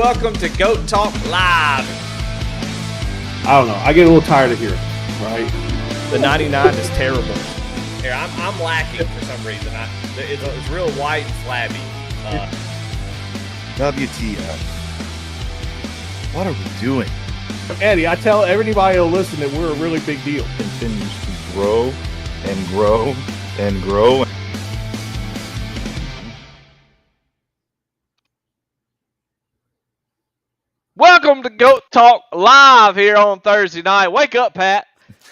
Welcome to Goat Talk Live. I don't know. I get a little tired of hearing it, right? The 99 is terrible. Here, I'm lacking for some reason. It's real white and flabby. WTF. What are we doing? Eddie, I tell everybody who'll listen that we're a really big deal. Continues to grow and grow and grow. Welcome to Goat Talk Live here on Thursday night. Wake up, Pat.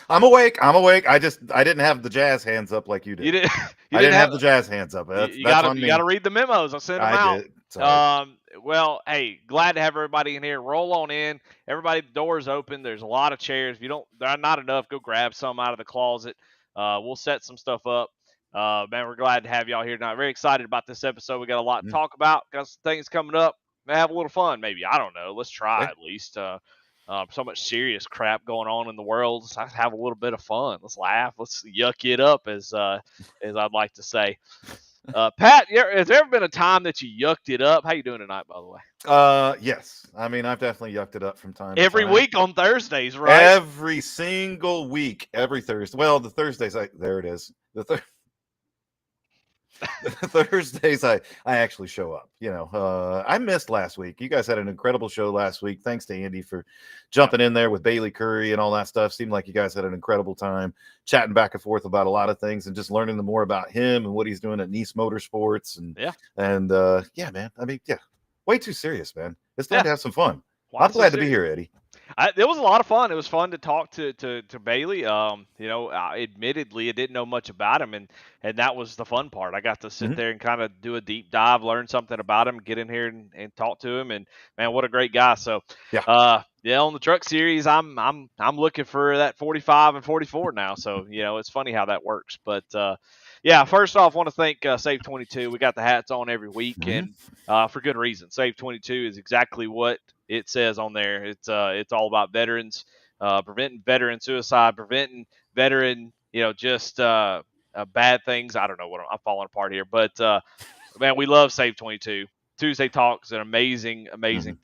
I'm awake. I didn't have the jazz hands up like you did. You didn't. I didn't have the jazz hands up. You got to read the memos. I sent them out. Did. Sorry. Well, hey, glad to have everybody in here. Roll on in. Everybody, the door's open. There's a lot of chairs. If there are not enough, go grab some out of the closet. We'll set some stuff up. Man, we're glad to have y'all here tonight. Very excited about this episode. We got a lot to talk about. Got some things coming up. Have a little fun, maybe. I don't know. Let's try at least. So much serious crap going on in the world. Let's have a little bit of fun. Let's laugh. Let's yuck it up, as I'd like to say. Pat, has there ever been a time that you yucked it up? How you doing tonight, by the way? Yes. I mean, I've definitely yucked it up from time to time. Every week on Thursdays, right? Every single week, every Thursday. Well, the Thursdays, there it is. The Thursdays I actually show up. I missed last week. You guys had an incredible show last week. Thanks to Andy for jumping in there with Bailey Curry and all that stuff. Seemed like you guys had an incredible time chatting back and forth about a lot of things and just learning more about him and what he's doing at Nice Motorsports. Yeah, man. I mean, yeah, way too serious, man. It's time to have some fun. I'm glad to be here, Eddie. It was a lot of fun. It was fun to talk to Bailey. Admittedly, I didn't know much about him, and that was the fun part. I got to sit there and kind of do a deep dive, learn something about him, get in here and talk to him. And man, what a great guy! So on the truck series, I'm looking for that 45 and 44 now. So it's funny how that works. But first off, I want to thank SAVE22. We got the hats on every week, and for good reason. SAVE22 is exactly what it says on there. It's all about veterans, preventing veteran suicide, preventing veteran, bad things. I don't know what I'm falling apart here, but man, we love SAVE22. Tuesday Talk is an amazing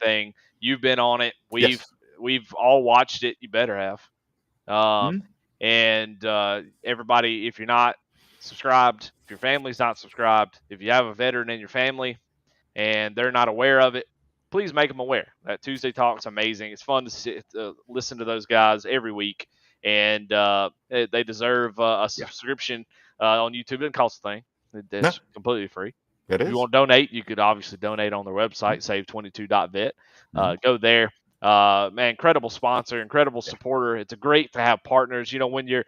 thing. You've been on it. We've all watched it. You better have. And everybody, if you're not subscribed, if your family's not subscribed, if you have a veteran in your family and they're not aware of it, please make them aware. That Tuesday Talk's amazing. It's fun to listen to those guys every week, and they deserve a subscription on YouTube. It doesn't cost a thing. It's completely free. It is. If you want to donate, you could obviously donate on their website, save22.vet. Go there. Man, incredible sponsor, incredible supporter. It's great to have partners. When you're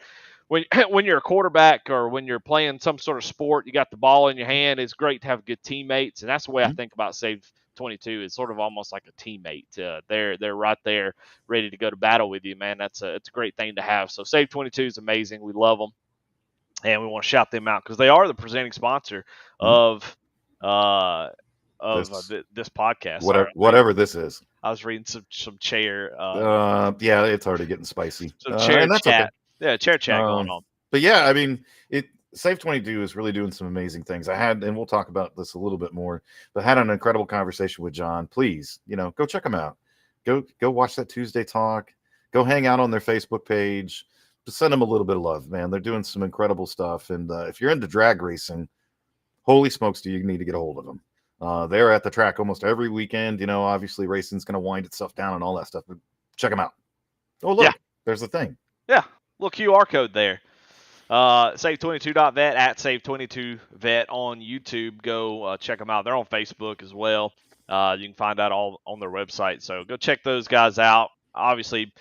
a quarterback or when you're playing some sort of sport, you got the ball in your hand. It's great to have good teammates, and that's the way I think about SAVE22. It's sort of almost like a teammate. They're right there, ready to go to battle with you, man. It's a great thing to have. So SAVE22 is amazing. We love them, and we want to shout them out because they are the presenting sponsor of this podcast. Whatever this is. I was reading some chair. It's already getting spicy. Some chair chat. Okay. Yeah, chair chat going on. But yeah, I mean, SAVE22 is really doing some amazing things. And we'll talk about this a little bit more, but had an incredible conversation with John. Please, go check them out. Go watch that Tuesday Talk. Go hang out on their Facebook page. Just send them a little bit of love, man. They're doing some incredible stuff. And if you're into drag racing, holy smokes, do you need to get a hold of them. They're at the track almost every weekend. Obviously racing's going to wind itself down and all that stuff, but check them out. Oh, look, there's the thing. Yeah. Little QR code there. Save22.vet at Save22vet on YouTube. Go check them out. They're on Facebook as well. You can find out all on their website. So go check those guys out. Obviously,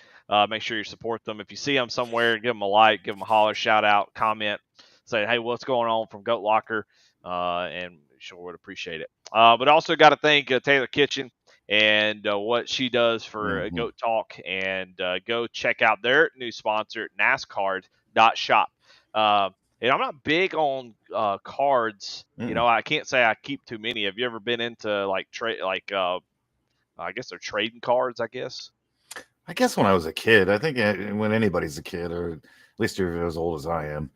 make sure you support them. If you see them somewhere, give them a like, give them a holler, shout out, comment, say, hey, what's going on from Goat Locker? And sure would appreciate it. But also got to thank Taylor Kitchen and what she does for Goat Talk, and go check out their new sponsor, NASCAR.shop. And I'm not big on cards. I can't say I keep too many. Have you ever been into I guess they're trading cards, I guess. I guess when I was a kid, I think when anybody's a kid, or at least you're as old as I am,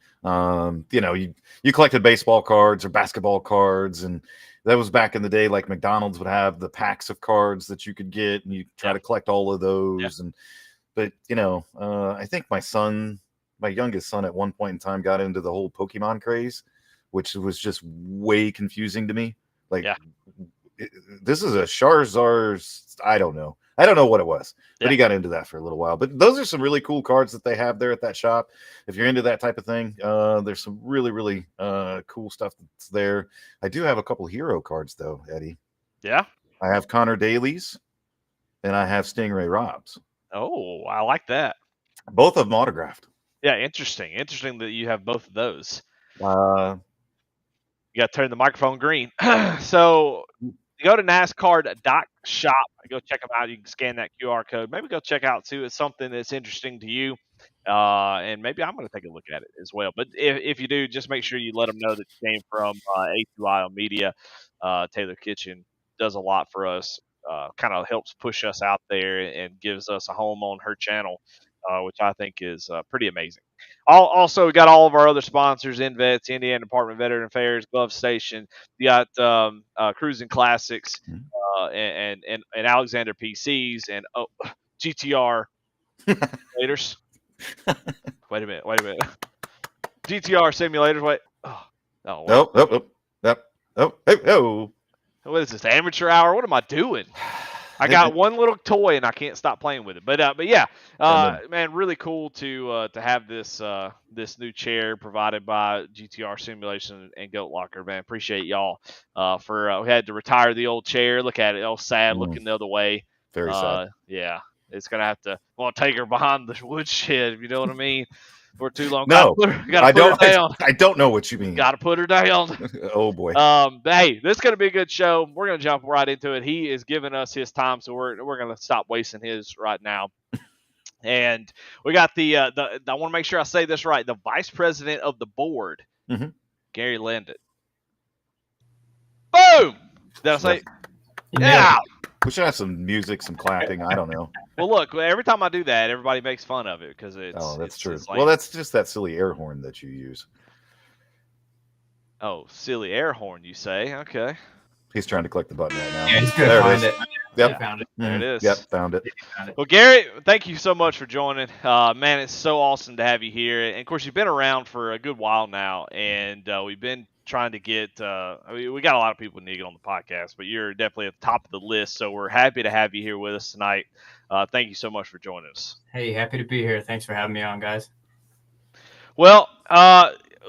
you collected baseball cards or basketball cards, and that was back in the day. Like McDonald's would have the packs of cards that you could get, and you try to collect all of those. But I think my youngest son, at one point in time got into the whole Pokemon craze, which was just way confusing to me. Like, this is a Charizard's. I don't know what it was, but he got into that for a little while. But those are some really cool cards that they have there at that shop. If you're into that type of thing, there's some really, really cool stuff that's there. I do have a couple hero cards though, Eddie. Yeah. I have Connor Daly's and I have Stingray Rob's. Oh, I like that. Both of them autographed. Yeah, interesting. Interesting that you have both of those. You got to turn the microphone green. So you go to NASCAR.shop. Go check them out. You can scan that QR code. Maybe go check out, see if it's something that's interesting to you. And maybe I'm going to take a look at it as well. But if you do, just make sure you let them know that you came from ATYL Media. Taylor Kitchen does a lot for us. Kind of helps push us out there and gives us a home on her channel, which I think is pretty amazing. Also, we got all of our other sponsors: InVets, Indiana Department of Veteran Affairs, Glove Station. You got Cruising Classics, and Alexander PCs, and GTR simulators. Wait a minute. GTR simulators. Wait. What is this, amateur hour? What am I doing? I got one little toy and I can't stop playing with it. But yeah, man, really cool to have this new chair provided by GTR Simulation and Goat Locker. Man, appreciate y'all for we had to retire the old chair. Look at it, all sad, looking the other way. Very sad. Yeah, it's gonna have to take her behind the woodshed. If you know what I mean. For too long. No, I don't know what you mean. Got to put her down. Oh boy. But hey, this is going to be a good show. We're going to jump right into it. He is giving us his time, so we're going to stop wasting his right now. And we got I want to make sure I say this right. The vice president of the board, Gary Landuyt. Boom. Did I say? Yeah. We should have some music, some clapping. I don't know. Well, look, every time I do that, everybody makes fun of it because it's. Oh, that's true. Like, well, that's just that silly air horn that you use. Oh, silly air horn, you say? Okay. He's trying to click the button right now. Yeah, he's going to find it. Yep. Found it. There it is. Yep, found it. Well, Gary, thank you so much for joining. Man, it's so awesome to have you here. And, of course, you've been around for a good while now, and we've been trying to get we got a lot of people need to get on the podcast, but you're definitely at the top of the list, so we're happy to have you here with us tonight. Thank you so much for joining us. Hey, happy to be here. Thanks for having me on, guys. Well,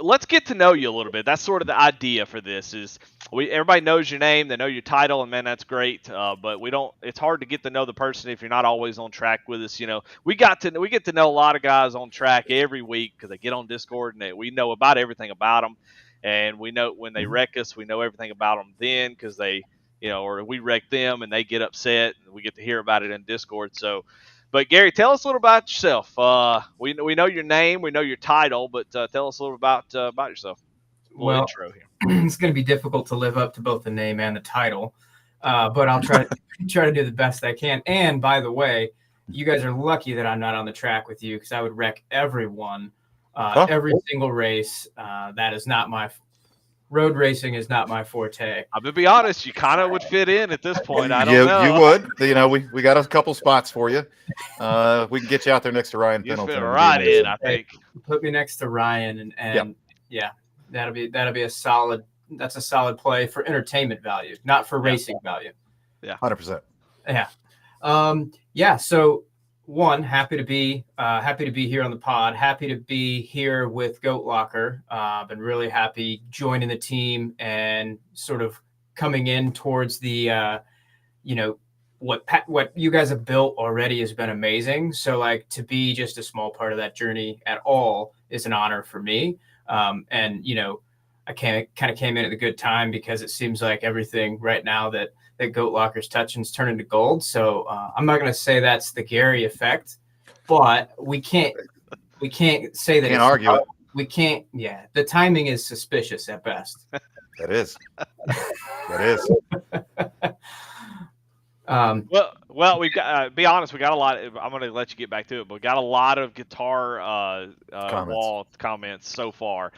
let's get to know you a little bit. That's sort of the idea for this. Is everybody knows your name, they know your title, and man, that's great. But it's hard to get to know the person if you're not always on track with us. We get to know a lot of guys on track every week because they get on Discord and we know about everything about them. And we know when they wreck us, we know everything about them then because they, or we wreck them and they get upset and we get to hear about it in Discord. So, but Gary, tell us a little about yourself. We know your name, we know your title, but tell us a little about yourself. Well, intro here. It's going to be difficult to live up to both the name and the title, but I'll try to do the best I can. And by the way, you guys are lucky that I'm not on the track with you because I would wreck everyone. Every single race. That is not road racing is not my forte. I'm gonna be honest, you kind of would fit in at this point. I don't know. You would. We got a couple spots for you. We can get you out there next to Ryan Pendleton. Fit right in, I think. Put me next to Ryan, and yeah, that'll be a solid. That's a solid play for entertainment value, not for racing value. Yeah, 100%. Yeah. So. One, happy to be here on the pod. Happy to be here with Goat Locker. Been really happy joining the team and sort of coming in towards the, what you guys have built already has been amazing. So like to be just a small part of that journey at all is an honor for me. And I kind of came in at a good time because it seems like everything right now that Goat Locker's touching is turning to gold. So I'm not going to say that's the Gary effect, but we can't say that. Can't argue it. We can't. Yeah, the timing is suspicious at best. That is. That is. Well, we've got. Be honest, we got a lot. I'm going to let you get back to it, but we got a lot of guitar wall comments so far.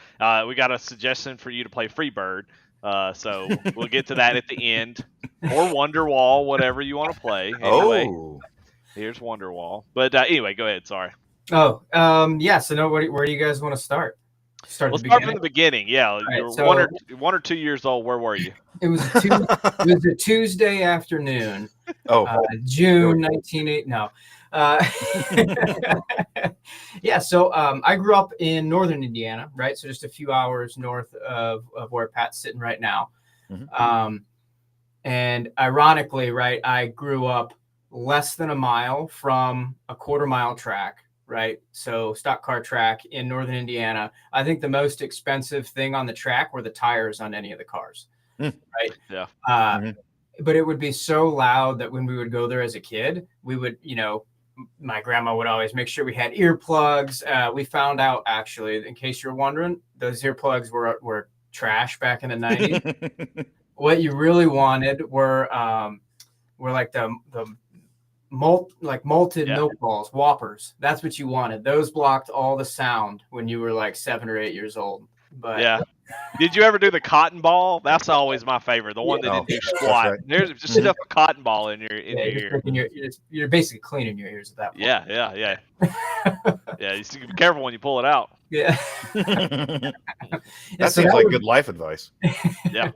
We got a suggestion for you to play Freebird. So we'll get to that at the end, or Wonderwall, whatever you want to play. Anyway, here's Wonderwall. But anyway, go ahead. Sorry. Oh, yeah. So no, where do you guys want to start? Let's start from the beginning. Yeah, right, you're so 1 or 2 years old. Where were you? It was a Tuesday afternoon. June 1980. No. Yeah. So I grew up in northern Indiana, right? So just a few hours north of where Pat's sitting right now. Mm-hmm. And ironically, right, I grew up less than a mile from a quarter-mile track. Right. So stock car track in northern Indiana. I think the most expensive thing on the track were the tires on any of the cars. Right. Yeah. But it would be so loud that when we would go there as a kid, we would, my grandma would always make sure we had earplugs. We found out, actually, in case you're wondering, those earplugs were trash back in the 90s. What you really wanted were like the malted milk balls, Whoppers. That's what you wanted. Those blocked all the sound when you were like 7 or 8 years old. But yeah. Did you ever do the cotton ball? That's always my favorite. The one that didn't do squat. Right. There's just stuff a cotton ball in your ear. You're basically cleaning your ears at that point. Yeah. Yeah, you have to be careful when you pull it out. Yeah. That seems like good life advice. Yeah.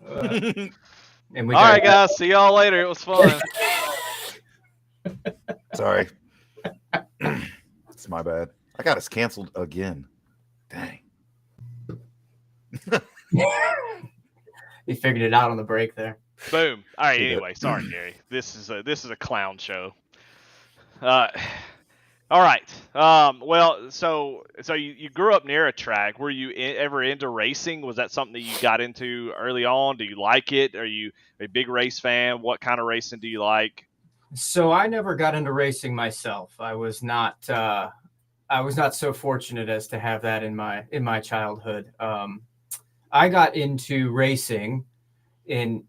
And all right, guys. See y'all later. It was fun. Sorry. It's my bad. I got us canceled again. Dang. He figured it out on the break there. Boom. All right. Anyway, sorry, Gary. This is a clown show. All right. Well, so you grew up near a track. Were you ever into racing? Was that something that you got into early on? Do you like it? Are you a big race fan? What kind of racing do you like? So I never got into racing myself. I was not so fortunate as to have that in my childhood. I got into racing in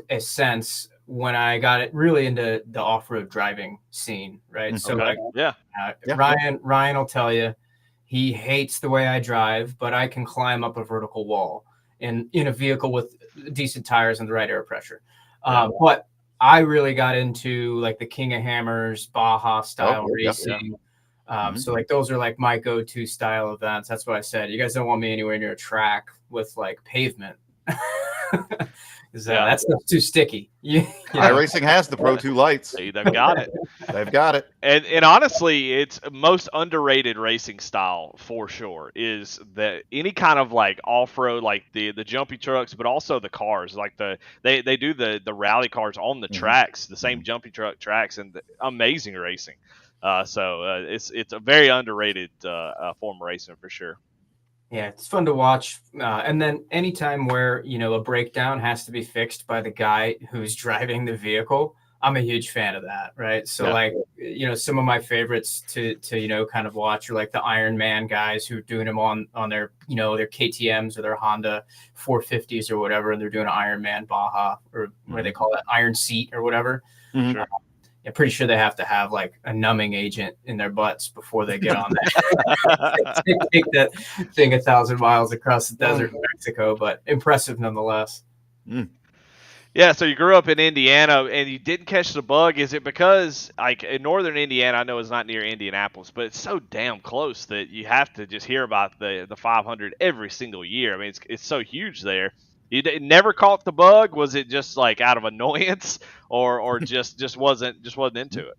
a sense when I got it really into the off-road driving scene, right? So Ryan will tell you he hates the way I drive, but I can climb up a vertical wall in a vehicle with decent tires and the right air pressure. But I really got into like the King of Hammers, Baja style racing. So like those are like my go-to style events. That's what I said. You guys don't want me anywhere near a track with like pavement. That's too sticky. iRacing has the Pro 2 lights. They've got it. They've got it. And honestly, it's most underrated racing style for sure is that any kind of like off-road, like the jumpy trucks, but also the cars, like they do the rally cars on the tracks, the same jumpy truck tracks, and amazing racing. So it's a very underrated form of racing for sure. Yeah, it's fun to watch. And then anytime where, a breakdown has to be fixed by the guy who's driving the vehicle, I'm a huge fan of that, right? So some of my favorites to kind of watch are like the Iron Man guys who are doing them on their, their KTMs or their Honda 450s or whatever, and they're doing an Iron Man Baja or what they call it, Iron Seat or whatever. Sure. I'm pretty sure they have to have like a numbing agent in their butts before they get on that. Take that thing 1,000 miles across the desert in Mexico, but impressive nonetheless. Yeah, so you grew up in Indiana and you didn't catch the bug. Is it because, like, in northern Indiana, I know it's not near Indianapolis, but it's so damn close that you have to just hear about the 500 every single year. I mean, it's so huge there. You never caught the bug? Was it just like out of annoyance, or just wasn't into it?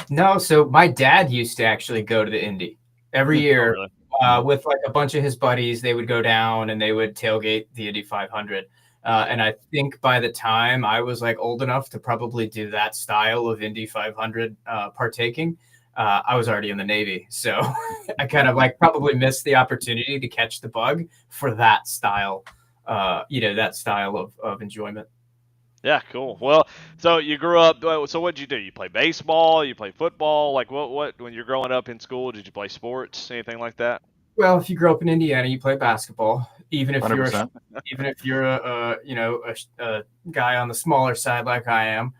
No. So my dad used to actually go to the Indy every year with like a bunch of his buddies. They would go down and they would tailgate the Indy 500. And I think by the time I was like old enough to probably do that style of Indy 500 partaking, I was already in the Navy. So I kind of like probably missed the opportunity to catch the bug for that style. That style of enjoyment. Yeah, cool. Well, so you grew up. So what did you do? You play baseball? You play football? Like what? When you're growing up in school, did you play sports? Anything like that? Well, if you grew up in Indiana, you play basketball. Even if 100%. you're a guy on the smaller side like I am.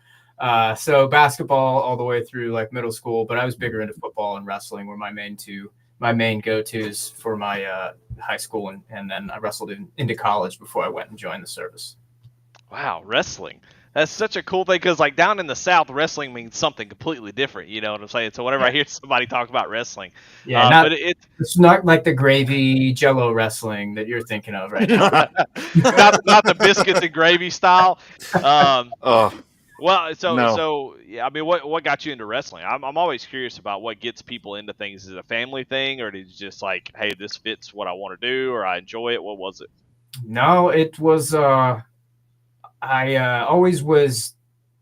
So basketball all the way through like middle school, but I was bigger into football and wrestling were my main two my main go-tos for my high school, and then I wrestled into college before I went and joined the service. Wow, wrestling. That's such a cool thing because, like, down in the South, wrestling means something completely different. You know what I'm saying? So whenever I hear somebody talk about wrestling, but it's not like the gravy Jello wrestling that you're thinking of right now. not the biscuits and gravy style. Well, No. so yeah, I mean, what got you into wrestling? I'm always curious about what gets people into things. Is it a family thing, or did you just like, hey, this fits what I want to do, or I enjoy it? What was it? No, it was. I always was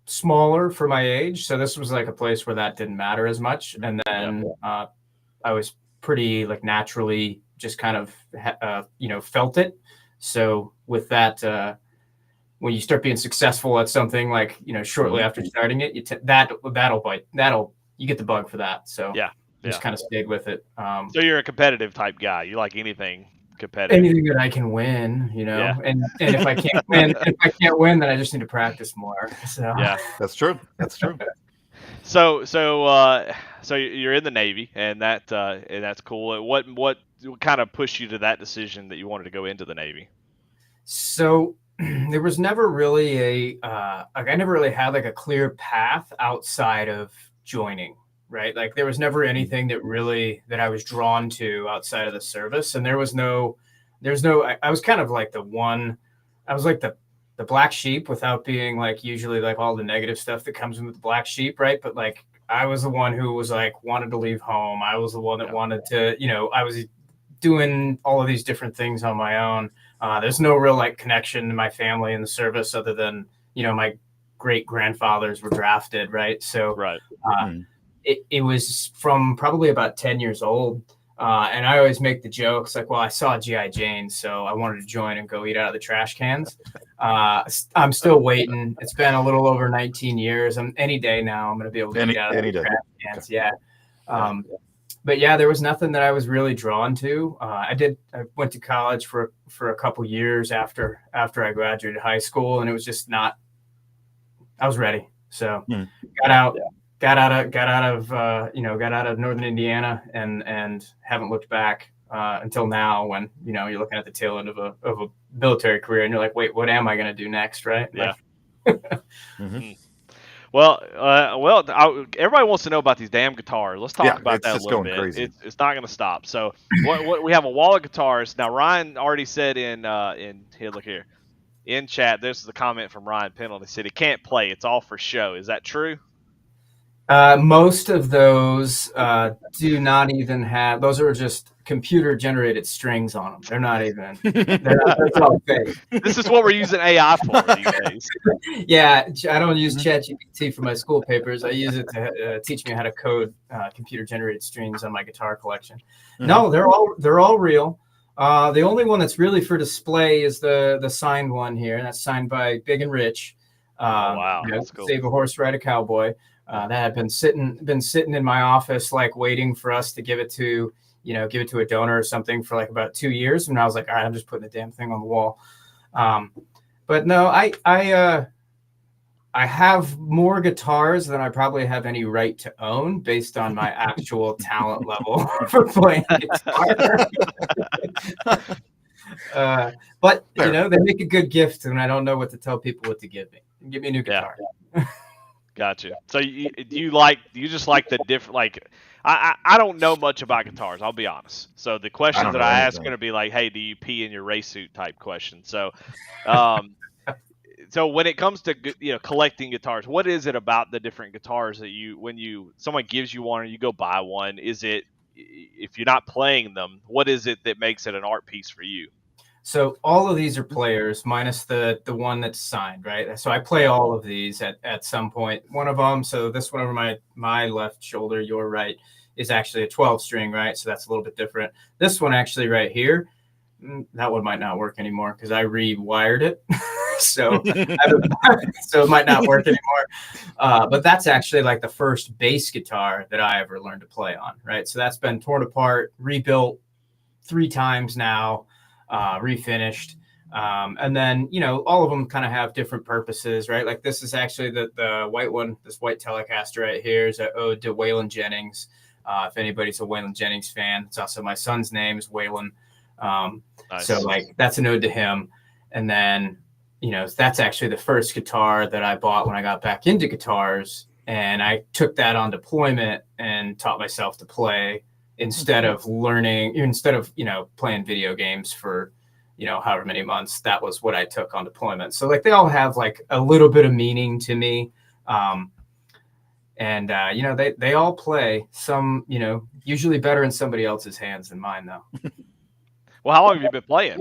smaller for my age, so this was like a place where that didn't matter as much. And then I was pretty like naturally just kind of felt it. So with that, when you start being successful at something, like shortly after starting it, you get the bug for that. So just kind of stayed with it. So you're a competitive type guy. You like anything competitive? Anything that I can win, and if I can't win, then I just need to practice more. So yeah, that's true. So you're in the Navy, and that's cool. What kind of pushed you to that decision that you wanted to go into the Navy? So there was never really I never really had like a clear path outside of joining. Right. Like there was never anything that I was drawn to outside of the service. And I was kind of like I was like the black sheep without being like usually like all the negative stuff that comes in with the black sheep. Right. But like I was the one who was like wanted to leave home. I was the one that wanted to, I was doing all of these different things on my own. There's no real like connection to my family in the service other than, my great grandfathers were drafted. Right. So It was from probably about 10 years old. And I always make the jokes like, well, I saw G.I. Jane, so I wanted to join and go eat out of the trash cans. I'm still waiting. It's been a little over 19 years. Any day now, I'm going to be able to eat out of the trash cans. Yeah. But yeah, there was nothing that I was really drawn to. I went to college for a couple years after I graduated high school, and it was just not, I was ready. So got out. Got out of Northern Indiana and haven't looked back until now when, you're looking at the tail end of a military career and you're like, wait, what am I going to do next? Right. Yeah. Well, everybody wants to know about these damn guitars. Let's talk about that a little bit. Crazy. It's not going to stop. So what we have a wall of guitars. Now, Ryan already said in here, look here in chat, this is a comment from Ryan Pennell. He said he can't play. It's all for show. Is that true? Most of those do not even have. Those are just computer generated strings on them. They're not even. That's all fake. This is what we're using AI for these days. Yeah, I don't use ChatGPT for my school papers. I use it to teach me how to code computer generated strings on my guitar collection. No, they're all real. The only one that's really for display is the signed one here, and that's signed by Big and Rich. Wow, that's cool. Save a horse, ride a cowboy. That had been sitting in my office, like waiting for us to give it to a donor or something for like about 2 years. And I was like, all right, I'm just putting the damn thing on the wall. But no, I have more guitars than I probably have any right to own based on my actual talent level for playing guitar. But they make a good gift, and I don't know what to tell people what to give me. Give me a new guitar. Yeah. Gotcha. So you just like the different, like, I don't know much about guitars, I'll be honest. So the questions that I ask are going to be like, hey, do you pee in your race suit type questions. So so when it comes to collecting guitars, what is it about the different guitars that someone gives you one or you go buy one? Is it, if you're not playing them, what is it that makes it an art piece for you? So all of these are players minus the one that's signed, right? So I play all of these at some point. One of them, so this one over my left shoulder, your right, is actually a 12 string, right? So that's a little bit different. This one actually right here, that one might not work anymore because I rewired it. so it might not work anymore. But that's actually like the first bass guitar that I ever learned to play on, right? So that's been torn apart, rebuilt 3 times now. Refinished. And then, all of them kind of have different purposes, right? Like this is actually the white one, this white Telecaster right here is an ode to Waylon Jennings. If anybody's a Waylon Jennings fan, it's also my son's name is Waylon. Nice. So like that's an ode to him. And then, that's actually the first guitar that I bought when I got back into guitars. And I took that on deployment and taught myself to play instead of playing video games for, however many months. That was what I took on deployment. So like they all have like a little bit of meaning to me. They all play some, usually better in somebody else's hands than mine though. Well, how long have you been playing?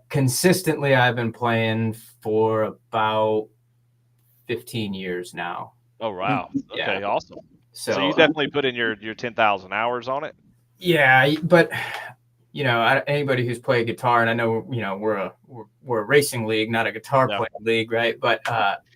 Consistently, I've been playing for about 15 years now. Oh, wow. Okay, Yeah. Awesome. So you definitely put in your 10,000 hours on it? Yeah, but anybody who's played guitar, and I know we're a racing league, not a guitar playing league, right? But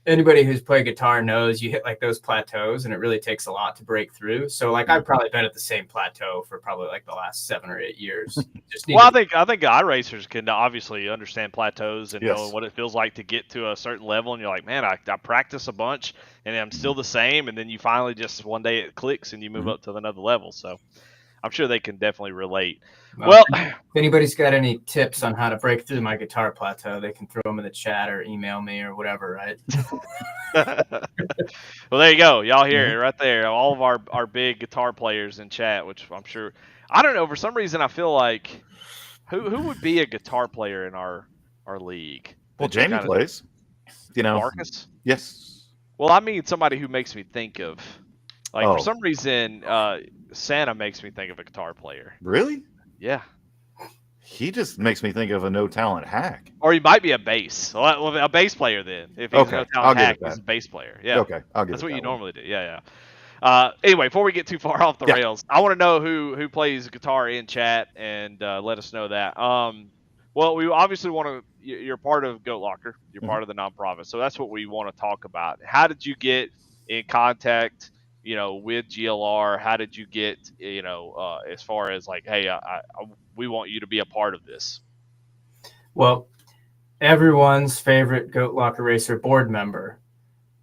anybody who's played guitar knows you hit like those plateaus, and it really takes a lot to break through. So like I've probably been at the same plateau for probably like the last 7 or 8 years. I think iRacers can obviously understand plateaus and know what it feels like to get to a certain level, and you're like, man, I practice a bunch and I'm still the same, and then you finally just one day it clicks and you move up to another level. So I'm sure they can definitely relate. Well, if anybody's got any tips on how to break through my guitar plateau, they can throw them in the chat or email me or whatever, right? Well, there you go. Y'all hear it right there. All of our big guitar players in chat, which I'm sure, I don't know, for some reason I feel like who would be a guitar player in our league? Well, Jamie plays. Marcus? Yes. Well, I mean somebody who makes me think of, like, for some reason, Santa makes me think of a guitar player. Really? Yeah. He just makes me think of a no-talent hack. Or he might be a bass. Well, a bass player then. If he's a no-talent hack, he's a bass player. Yeah. Okay, I'll get That's what you one. normally do. Yeah. Anyway, before we get too far off the rails, I want to know who plays guitar in chat and let us know that. Well, we obviously want to. You're part of Goat Locker. You're part of the nonprofit, so that's what we want to talk about. How did you get in contact, with GLR? How did you get, as far as like, hey, we want you to be a part of this? Well, everyone's favorite Goat Locker Racer board member,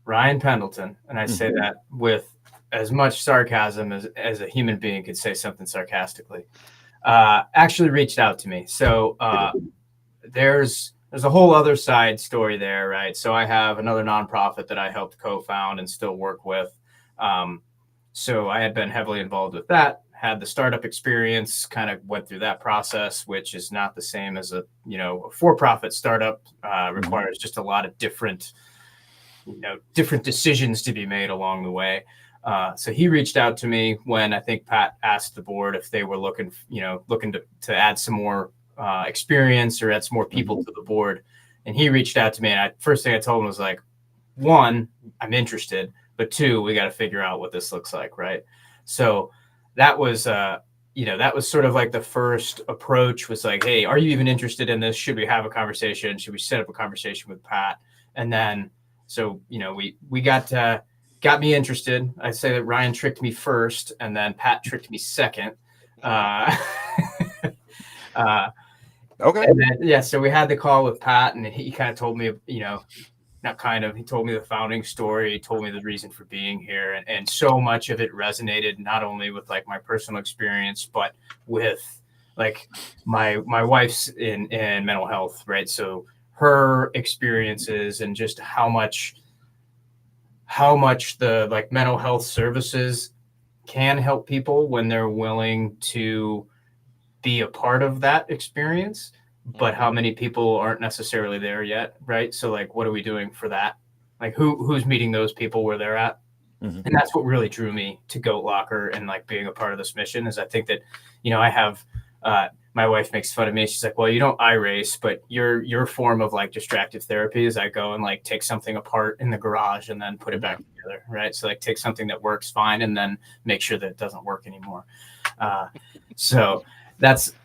Ryan Pendleton, and I say that with as much sarcasm as a human being could say something sarcastically, actually reached out to me. So there's a whole other side story there, right? So I have another nonprofit that I helped co-found and still work with. So I had been heavily involved with that, had the startup experience, kind of went through that process, which is not the same as a for-profit startup. Requires just a lot of different decisions to be made along the way. So he reached out to me when I think Pat asked the board if they were looking to add some more experience or add some more people to the board. And he reached out to me, and first thing I told him was like, 1, I'm interested, but 2, we got to figure out what this looks like, right? So that was sort of like the first approach was like, hey, are you even interested in this? Should we have a conversation? Should we set up a conversation with Pat? And then, so, we got me interested. I'd say that Ryan tricked me first, and then Pat tricked me second. Okay. And then, so we had the call with Pat, and he kind of told me, he told me the founding story. He told me the reason for being here. And so much of it resonated not only with like my personal experience, but with like my wife's in mental health, right? So her experiences and just how much the like mental health services can help people when they're willing to be a part of that experience, but how many people aren't necessarily there yet, right? So like, what are we doing for that? Like who's meeting those people where they're at? And that's what really drew me to Goat Locker and like being a part of this mission is I think that, I have, my wife makes fun of me. She's like, well, you don't iRace, but your form of like distractive therapy is I go and like take something apart in the garage and then put it back together, right? So like take something that works fine and then make sure that it doesn't work anymore. So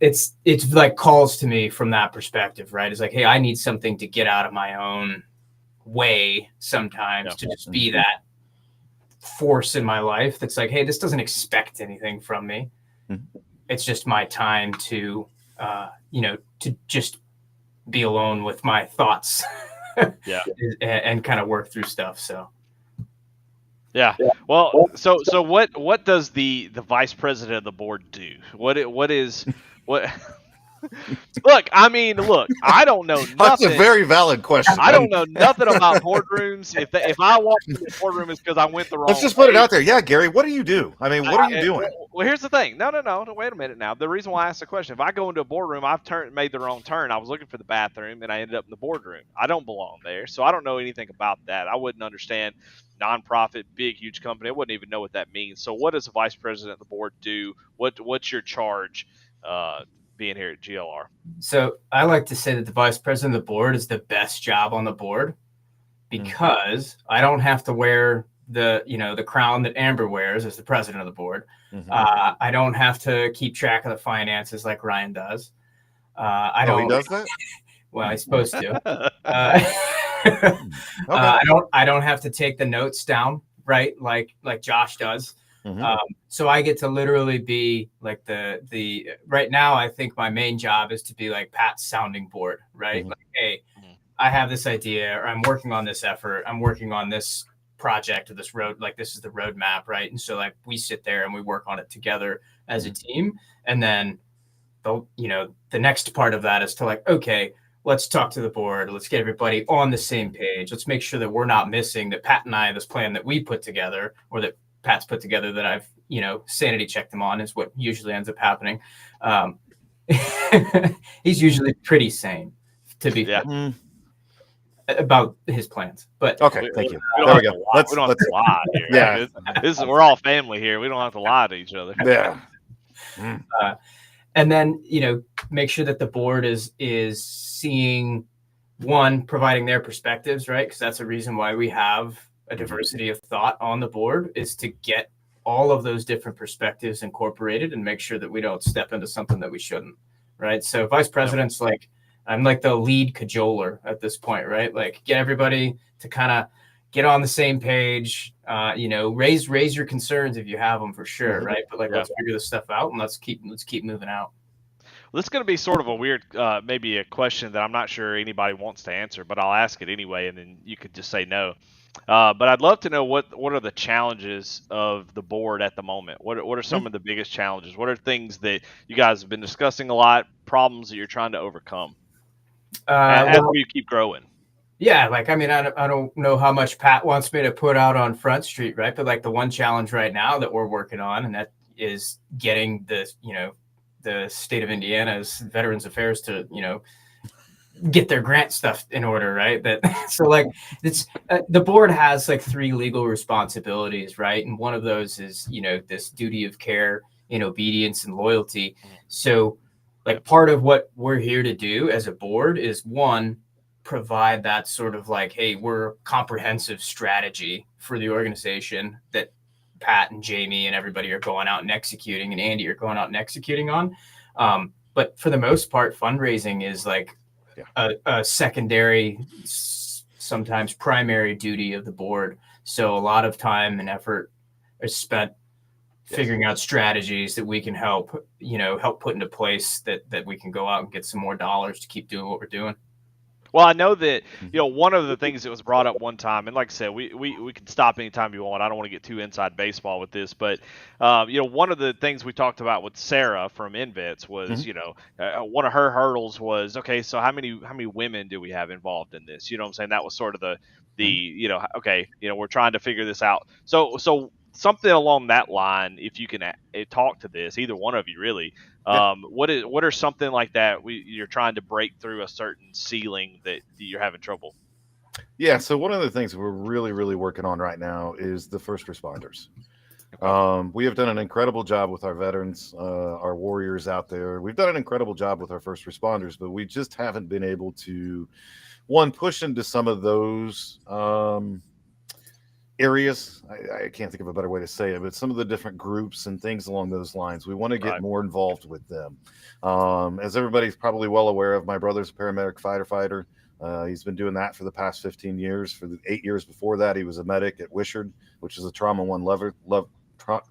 it's like calls to me from that perspective, right? It's like, hey, I need something to get out of my own way sometimes to just be that force in my life that's like, hey, this doesn't expect anything from me. It's just my time to to just be alone with my thoughts and kind of work through stuff. So Yeah. Well, so what does the vice president of the board do? What is what? Look, I mean, look, I don't know That's a nothing. very valid question. I don't know nothing about boardrooms. If I walk into the boardroom, it's because I went the wrong Let's just put it way. out there. Yeah, Gary, what do you do? I mean, what are you doing? Well, here's the thing. No. Wait a minute now. The reason why I asked the question, if I go into a boardroom, I've made the wrong turn. I was looking for the bathroom, and I ended up in the boardroom. I don't belong there, so I don't know anything about that. I wouldn't understand nonprofit, big, huge company. I wouldn't even know what that means. So, what does the vice president of the board do? What's your charge? Being here at GLR. So I like to say that the vice president of the board is the best job on the board because I don't have to wear the crown that Amber wears as the president of the board. I don't have to keep track of the finances like Ryan does. I don't. He does that? Well, he's supposed to. Okay. I don't have to take the notes down, right? Like Josh does. So I get to literally be like the right now. I think my main job is to be like Pat's sounding board, right? Like, hey, I have this idea, or I'm working on this effort. I'm working on this project or this road. Like this is the roadmap, right? And so like we sit there and we work on it together as a team. And then the next part of that is to like, okay, let's talk to the board. Let's get everybody on the same page. Let's make sure that we're not missing that Pat and I, this plan that we put together or that Pat's put together that I've, sanity checked him on is what usually ends up happening. He's usually pretty sane, to be fair, about his plans. But okay, thank you. There we go. We don't have to lie here. Yeah, we're all family here. We don't have to lie to each other. Yeah. And then make sure that the board is seeing providing their perspectives, right? Because that's a reason why we have a diversity of thought on the board, is to get all of those different perspectives incorporated and make sure that we don't step into something that we shouldn't, right? So vice president's like, I'm like the lead cajoler at this point, right? Like get everybody to kind of get on the same page, raise your concerns if you have them for sure, right? But let's figure this stuff out and let's keep moving out. Well, this is going to be sort of a weird, maybe a question that I'm not sure anybody wants to answer, but I'll ask it anyway, and then you could just say no. But I'd love to know what are the challenges of the board at the moment? What are some of the biggest challenges? What are things that you guys have been discussing a lot, problems that you're trying to overcome as you keep growing? Yeah, I don't know how much Pat wants me to put out on Front Street, right? But the one challenge right now that we're working on, and that is getting the state of Indiana's Veterans Affairs to, get their grant stuff in order, right? It's the board has 3 legal responsibilities, right? And one of those is, this duty of care in obedience and loyalty. So part of what we're here to do as a board is provide that sort of hey, we're a comprehensive strategy for the organization that Pat and Jamie and everybody are going out and executing, and Andy are going out and executing on. But for the most part, fundraising is a secondary, sometimes primary duty of the board. So a lot of time and effort is spent figuring out strategies that we can help put into place that we can go out and get some more dollars to keep doing what we're doing. Well, I know that, one of the things that was brought up one time, and like I said, we can stop anytime you want. I don't want to get too inside baseball with this, but, one of the things we talked about with Sarah from InVets was, one of her hurdles was, okay, so how many women do we have involved in this? You know what I'm saying? That was sort of okay, we're trying to figure this out. So something along that line, if you can talk to this, either one of you really, what are something like that you're trying to break through a certain ceiling that you're having trouble? Yeah, so one of the things we're really, really working on right now is the first responders. We have done an incredible job with our veterans, our warriors out there. We've done an incredible job with our first responders, but we just haven't been able to, push into some of those areas. I can't think of a better way to say it, but some of the different groups and things along those lines, we want to get more involved with them. As everybody's probably well aware of, my brother's a paramedic fighter. He's been doing that for the past 15 years. For the 8 years before that, he was a medic at Wishard, which is a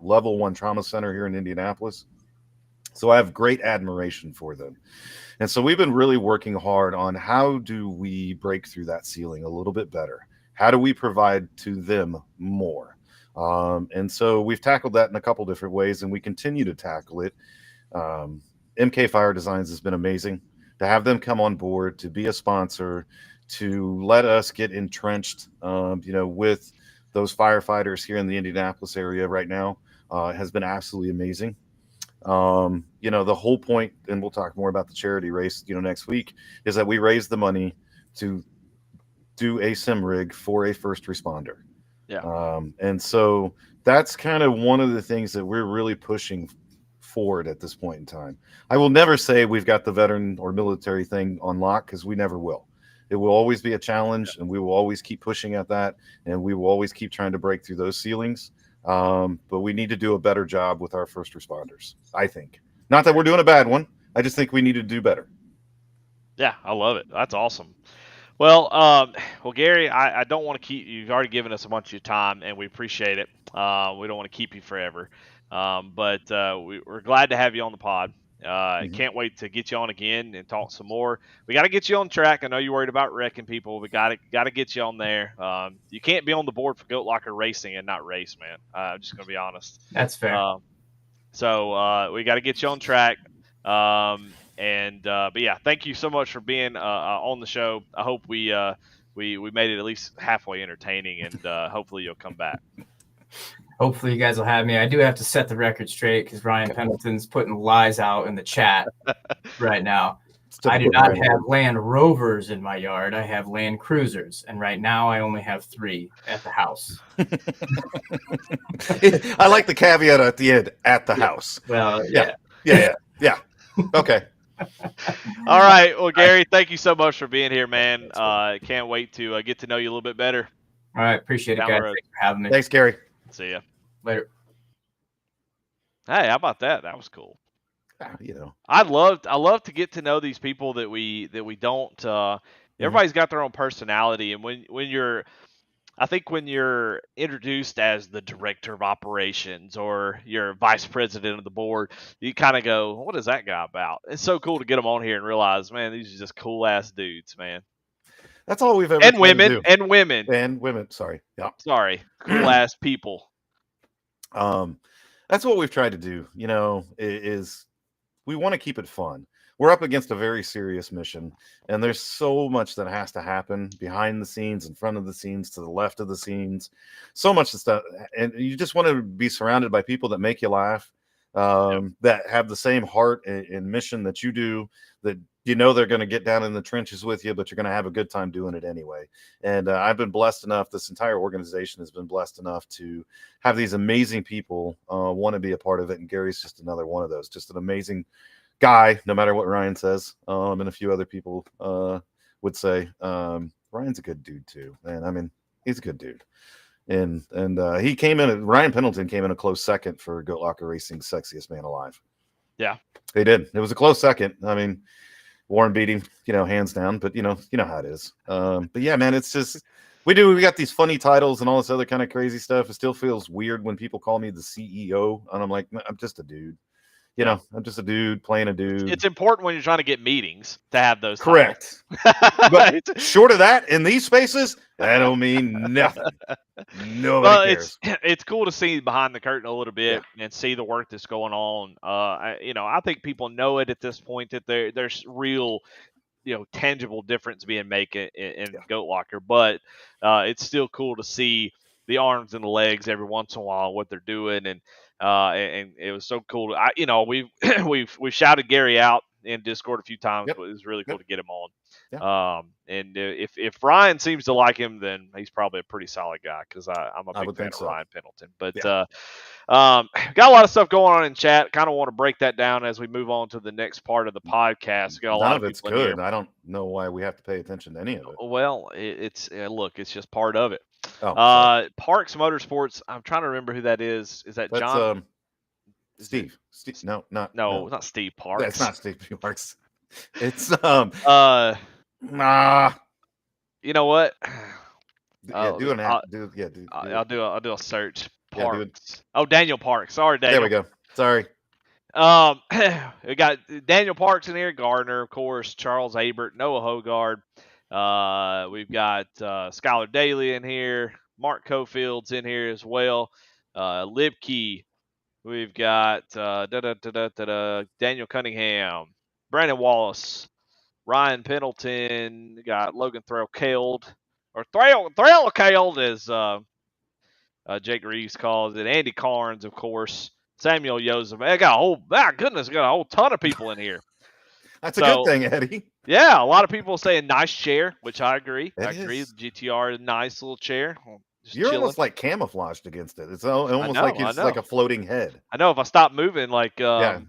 level 1 trauma center here in Indianapolis. So I have great admiration for them. And so we've been really working hard on how do we break through that ceiling a little bit better? How do we provide to them more? And so we've tackled that in a couple different ways, and we continue to tackle it. MK Fire Designs has been amazing to have them come on board, to be a sponsor, to let us get entrenched, with those firefighters here in the Indianapolis area right now. Has been absolutely amazing. The whole point, and we'll talk more about the charity race, next week, is that we raise the money to do a sim rig for a first responder. Yeah. And so that's kind of one of the things that we're really pushing forward at this point in time. I will never say we've got the veteran or military thing on lock, because we never will. It will always be a challenge, and we will always keep pushing at that, and we will always keep trying to break through those ceilings. But we need to do a better job with our first responders, I think. Not that we're doing a bad one. I just think we need to do better. Yeah, I love it. That's awesome. Well, Gary, I don't want to keep you. You've already given us a bunch of your time, and we appreciate it. We don't want to keep you forever, but we're glad to have you on the pod. Can't wait to get you on again and talk some more. We got to get you on track. I know you're worried about wrecking people. We got to get you on there. You can't be on the board for Goat Locker Racing and not race, man. I'm just gonna be honest. That's fair. So we got to get you on track. But yeah, thank you so much for being on the show. I hope we made it at least halfway entertaining, and hopefully you'll come back. Hopefully you guys will have me. I do have to set the record straight, because Ryan Pendleton's putting lies out in the chat right now. I do not have Land Rovers in my yard. I have Land Cruisers, and right now I only have 3 at the house. I like the caveat at the end, at the house. Well, yeah. Okay. All right. Well, Gary, thank you so much for being here, man. Can't wait to get to know you a little bit better. All right. Appreciate it, guys. Thanks for having me. Thanks, Gary. See ya. Later. Hey, how about that? That was cool. I love to get to know these people that we don't. Everybody's got their own personality, and when you're introduced as the director of operations or you're vice president of the board, you kind of go, what is that guy about? It's so cool to get them on here and realize, man, these are just cool ass dudes, man. That's all we've ever and women. Sorry. Yeah. Sorry. Cool ass people. That's what we've tried to do, is we want to keep it fun. We're up against a very serious mission, and there's so much that has to happen behind the scenes, in front of the scenes, to the left of the scenes, so much stuff. And you just want to be surrounded by people that make you laugh, that have the same heart and mission that you do, that they're going to get down in the trenches with you, but you're going to have a good time doing it anyway. And I've been blessed enough, this entire organization has been blessed enough to have these amazing people want to be a part of it. And Gary's just another one of those, just an amazing guy, no matter what Ryan says, and a few other people would say. Ryan's a good dude too, man. I mean, he's a good dude. And he came in, Ryan Pendleton came in a close second for Goat Locker Racing's Sexiest Man Alive. Yeah. They did. It was a close second. I mean, Warren beat him, hands down, but you know how it is. But yeah, man, it's just, we got these funny titles and all this other kind of crazy stuff. It still feels weird when people call me the CEO, and I'm like, I'm just a dude. I'm just a dude playing a dude. It's important when you're trying to get meetings to have those. Correct. But short of that, in these spaces, that don't mean nothing. Nobody cares. It's cool to see behind the curtain a little bit and see the work that's going on. I think people know it at this point that there's real, tangible difference being made in Goat Locker, but it's still cool to see the arms and the legs every once in a while, what they're doing, and it was so cool. We've shouted Gary out in Discord a few times, but it was really cool to get him on. And if Ryan seems to like him, then he's probably a pretty solid guy, because I'm a big fan of Ryan Pendleton. But got a lot of stuff going on in chat. Kind of want to break that down as we move on to the next part of the podcast. Got a lot of it's good. I don't know why we have to pay attention to any of it. Well, it's just part of it. Parks Motorsports. I'm trying to remember who that is. Is that John? Steve. No, not Steve Parks. That's not Steve Parks. It's You know what? I'll do a search. Parks. Daniel Parks. Sorry, Daniel. There we go. Sorry. We got Daniel Parks in here. Gardner, of course. Charles Abert, Noah Hogard. We've got Skylar Daly in here. Mark Cofield's in here as well. Libkey. We've got Daniel Cunningham, Brandon Wallace, Ryan Pendleton. Got Logan Threlkeld, or Threlkeld as Jake Reeves calls it. Andy Carnes, of course. Samuel Yosef. I got a whole ton of people in here. That's a good thing, Eddie. Yeah, a lot of people saying nice chair, which I agree. It I agree. is. GTR is a nice little chair. You're chilling. almost like camouflaged against it. It's almost like it's like a floating head. I know if I stop moving, like yeah.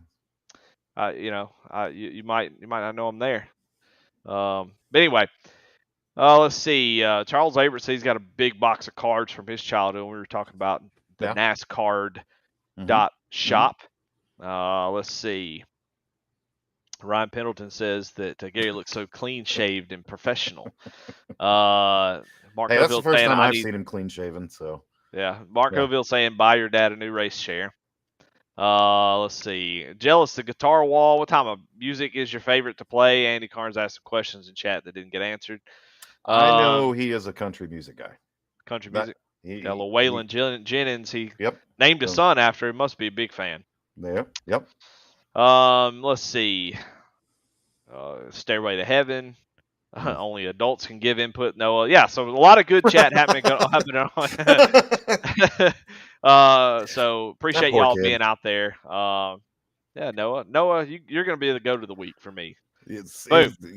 You might not know I'm there. But anyway, let's see. Charles Averett says he's got a big box of cards from his childhood. We were talking about the NASCAR shop. Let's see. Ryan Pendleton says that Gary looks so clean shaved and professional. Mark that's the first time I've seen him clean shaven. So yeah, Mark Oville saying buy your dad a new race chair. Let's see. Jealous the guitar wall. What time of music is your favorite to play? Andy Carnes asked some questions in chat that didn't get answered. I know he is a country music guy. Country music. Got a little Waylon Jennings. He Yep. named his son after him. Must be a big fan. Yep. Let's see. Stairway to Heaven. Only adults can give input. Noah. Yeah, so a lot of good chat happening on. So appreciate y'all being out there. Yeah, Noah, you're going to be the go to the week for me. You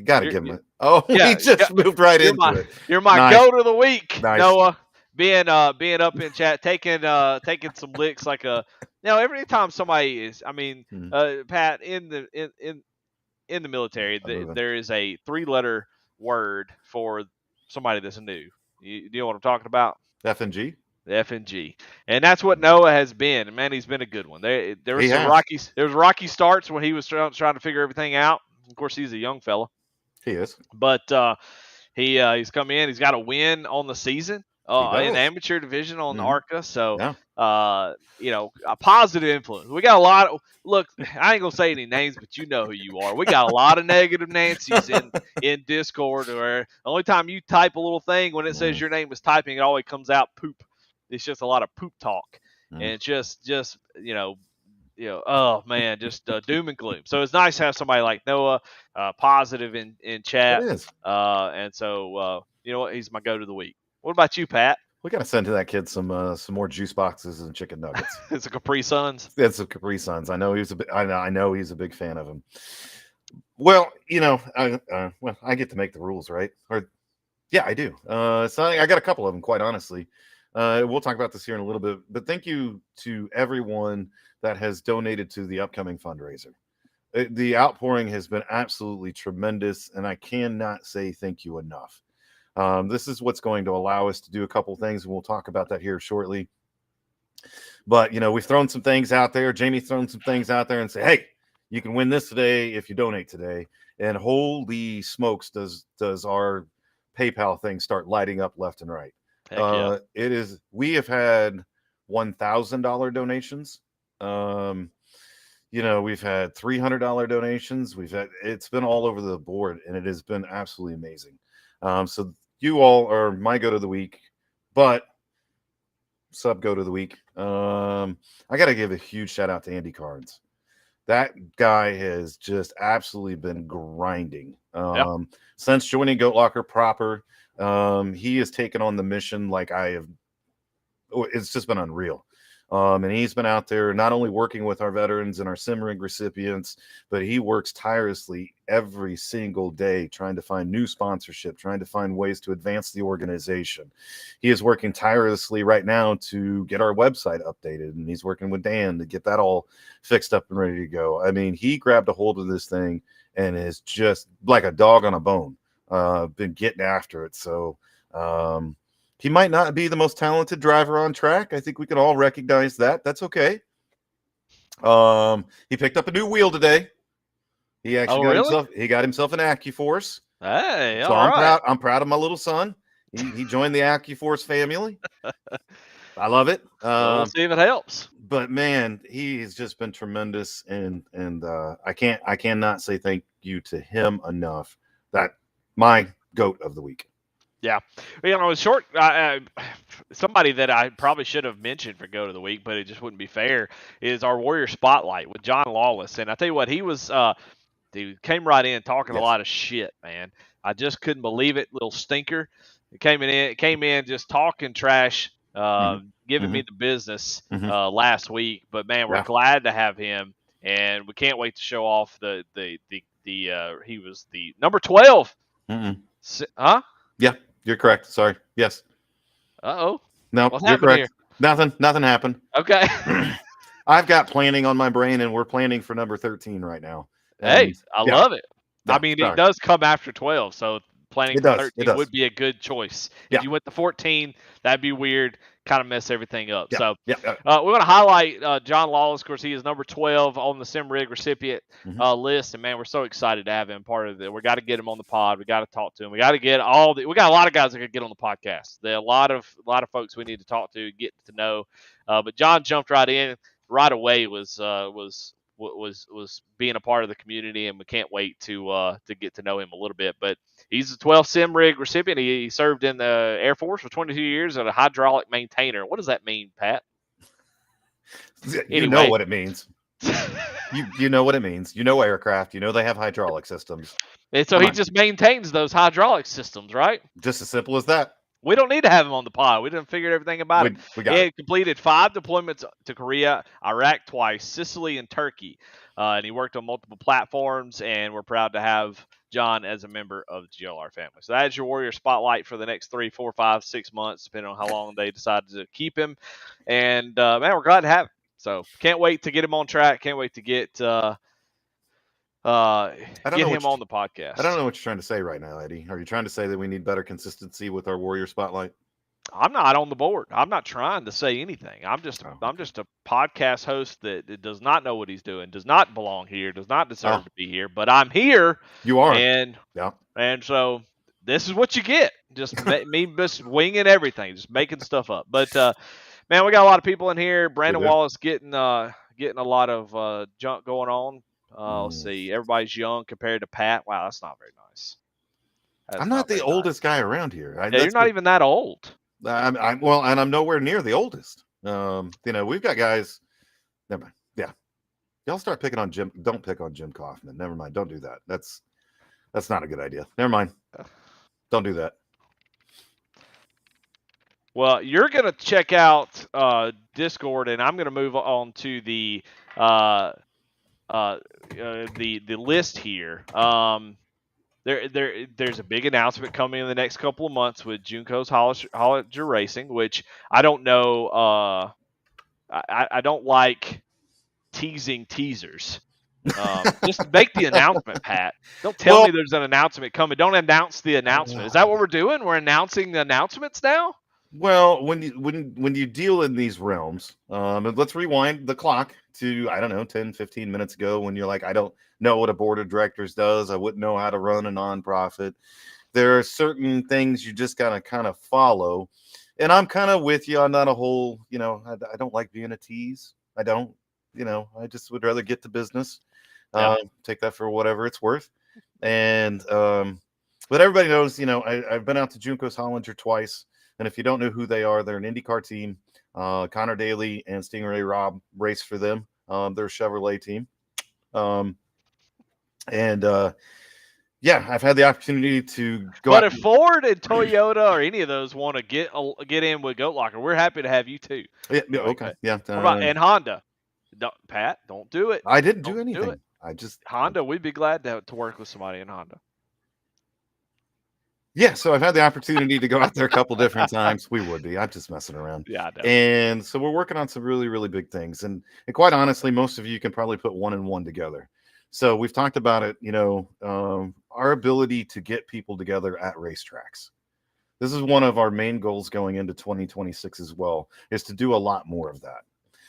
got to give him. He just moved right into it. You're my go to the week, Noah. Being up in chat, taking some licks like every time somebody is. I mean, Pat in the military, there is a 3-letter word for somebody that's new. You know what I'm talking about? F&G. The F&G, and that's what Noah has been. Man, he's been a good one. There was some rocky starts when he was trying to figure everything out. Of course, he's a young fella. He is, but he's come in. He's got a win on the season in the amateur division on ARCA. So a positive influence. We got a lot of look. I ain't gonna say any names, but you know who you are. We got a lot of negative Nancy's in Discord. Or the only time you type a little thing when it says your name is typing, it always comes out poop. It's just a lot of poop talk, and it's just oh man, just doom and gloom. So it's nice to have somebody like Noah, positive in chat. It is. And so you know what? He's my go to the week. What about you, Pat? We got to send to that kid some more juice boxes and chicken nuggets. It's a Capri Suns. It's a Capri Suns. I know he's I know he's a big fan of them. Well, I get to make the rules, right? Or yeah, I do. So I got a couple of them, quite honestly. We'll talk about this here in a little bit, but thank you to everyone that has donated to the upcoming fundraiser. The outpouring has been absolutely tremendous, and I cannot say thank you enough. This is what's going to allow us to do a couple things, and we'll talk about that here shortly. But, we've thrown some things out there. Jamie's thrown some things out there and say, hey, you can win this today if you donate today. And holy smokes, does our PayPal thing start lighting up left and right. It is. We have had $1,000 donations. We've had $300 donations. It's been all over the board, and it has been absolutely amazing. So you all are my go to the week, but sub go to the week. I got to give a huge shout out to Andy Carnes. That guy has just absolutely been grinding since joining Goat Locker proper. He has taken on the mission like I have. It's just been unreal. And he's been out there not only working with our veterans and our SimRig recipients, but he works tirelessly every single day trying to find new sponsorship, trying to find ways to advance the organization. He is working tirelessly right now to get our website updated, and he's working with Dan to get that all fixed up and ready to go. I mean, he grabbed a hold of this thing and is just like a dog on a bone, been getting after it. So, he might not be the most talented driver on track. I think we can all recognize that. That's okay. He picked up a new wheel today. He actually got himself an AccuForce. Hey, so I'm proud of my little son. He joined the AccuForce family. I love it. We'll see if it helps. But man, he's just been tremendous, and I cannot say thank you to him enough. That my GOAT of the week. Yeah, short. Somebody that I probably should have mentioned for Goat of the Week, but it just wouldn't be fair, is our Warrior Spotlight with John Lawless. And I tell you what, he came right in talking a Yes. lot of shit, man. I just couldn't believe it, little stinker. It came in just talking trash, giving me the business last week. But man, we're glad to have him, and we can't wait to show off he was the number 12. Huh? Yeah, you're correct. Sorry. Yes. Uh-oh. No, What's you're happening correct. Nothing happened. Okay. I've got planning on my brain, and we're planning for number 13 right now. Hey, I love it. Yeah, I mean, sorry. it does come after 12, so planning It for does. 13 would be a good choice. Yeah. If you went to 14, that'd be weird, kind of mess everything up. Yeah. So Yeah. we want to highlight John Lawless. Of course, he is number 12 on the SimRig recipient list, and man, we're so excited to have him part of it. We got to get him on the pod. We got to talk to him. We got to get we got a lot of guys that could get on the podcast. There are a lot of folks we need to talk to, get to know. But John jumped right in right away. Was being a part of the community, and we can't wait to get to know him a little bit. But he's a 12 SimRig recipient. He served in the Air Force for 22 years as a hydraulic maintainer. What does that mean, Pat? You know what it means. you know what it means. You know aircraft. You know they have hydraulic systems. And so he just maintains those hydraulic systems, right? Just as simple as that. We don't need to have him on the pod. We didn't figure everything about it. He had completed 5 deployments to Korea, Iraq twice, Sicily, and Turkey. And he worked on multiple platforms, and we're proud to have John as a member of the GLR family. So that is your Warrior Spotlight for the next 3, 4, 5, 6 months, depending on how long they decide to keep him. And, man, we're glad to have him. So can't wait to get him on track. Can't wait to get him on the podcast. I don't know what you're trying to say right now, Eddie. Are you trying to say that we need better consistency with our Warrior Spotlight? I'm not on the board. I'm not trying to say anything. I'm just a podcast host that does not know what he's doing, does not belong here, does not deserve to be here. But I'm here. You are. And so this is what you get. Just me just winging everything, just making stuff up. But man, we got a lot of people in here. Brandon Wallace getting a lot of junk going on. Let's see. Everybody's young compared to Pat. Wow, that's not very nice. I'm not the oldest guy around here. You're not even that old. And I'm nowhere near the oldest. We've got guys. Never mind. Yeah, y'all start picking on Jim. Don't pick on Jim Kaufman. Never mind. Don't do that. That's not a good idea. Never mind. Don't do that. Well, you're gonna check out Discord, and I'm gonna move on to the list here. There's a big announcement coming in the next couple of months with Junko's Hollinger Racing, which I don't know. I don't like teasing teasers. Just make the announcement, Pat. Don't tell me there's an announcement coming. Don't announce the announcement. Is that what we're doing? We're announcing the announcements now? Well, when you deal in these realms, let's rewind the clock to, I don't know, 10, 15 minutes ago when you're like, I don't know what a board of directors does. I wouldn't know how to run a nonprofit. There are certain things you just gotta kind of follow. And I'm kind of with you. I'm not a whole, I don't like being a tease. I don't, I just would rather get to business. Take that for whatever it's worth. And, but everybody knows, I've been out to Junko's Hollinger twice. And if you don't know who they are, they're an IndyCar team. Connor Daly and Stingray Robb race for them. They're a Chevrolet team. I've had the opportunity to go. But if Ford and Toyota or any of those want to get in with Goat Locker, we're happy to have you too. Yeah. Okay. Yeah. And Honda, Pat, don't do it. I didn't do anything. Honda. We'd be glad to work with somebody in Honda. Yeah, so I've had the opportunity to go out there a couple different times. We would be. I'm just messing around. Yeah, I know. And so we're working on some really, really big things. And quite honestly, most of you can probably put one and one together. So we've talked about it, our ability to get people together at racetracks. This is one of our main goals going into 2026 as well, is to do a lot more of that.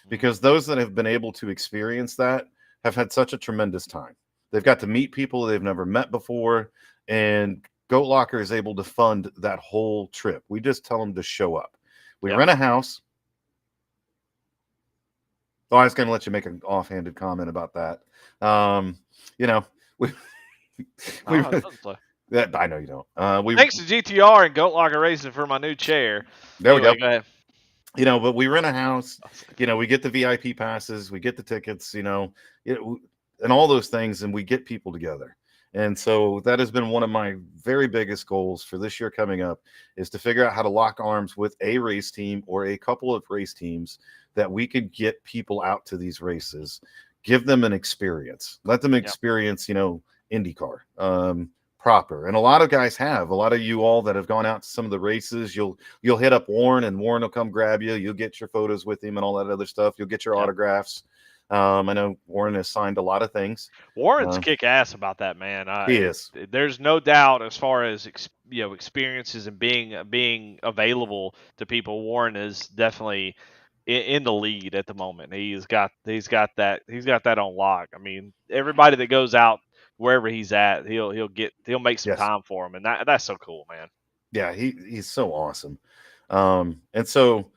Because those that have been able to experience that have had such a tremendous time. They've got to meet people they've never met before, and Goat Locker is able to fund that whole trip. We just tell them to show up. We rent a house. Oh, I was going to let you make an offhanded comment about that. That I know you don't. Thanks to GTR and Goat Locker Racing for my new chair. There Anyway, we go. go ahead. But we rent a house. We get the VIP passes, we get the tickets. And all those things, and we get people together. And so that has been one of my very biggest goals for this year coming up, is to figure out how to lock arms with a race team or a couple of race teams that we could get people out to these races, give them an experience, let them experience, IndyCar proper. And a lot of guys have. A lot of you all that have gone out to some of the races, you'll hit up Warren, and Warren will come grab you. You'll get your photos with him and all that other stuff. You'll get your autographs. I know Warren has signed a lot of things. Warren's kick ass about that, man. He is. There's no doubt as far as experiences and being available to people. Warren is definitely in the lead at the moment. He's got that on lock. I mean, everybody that goes out wherever he's at, he'll make some time for him, and that's so cool, man. Yeah, he's so awesome. And so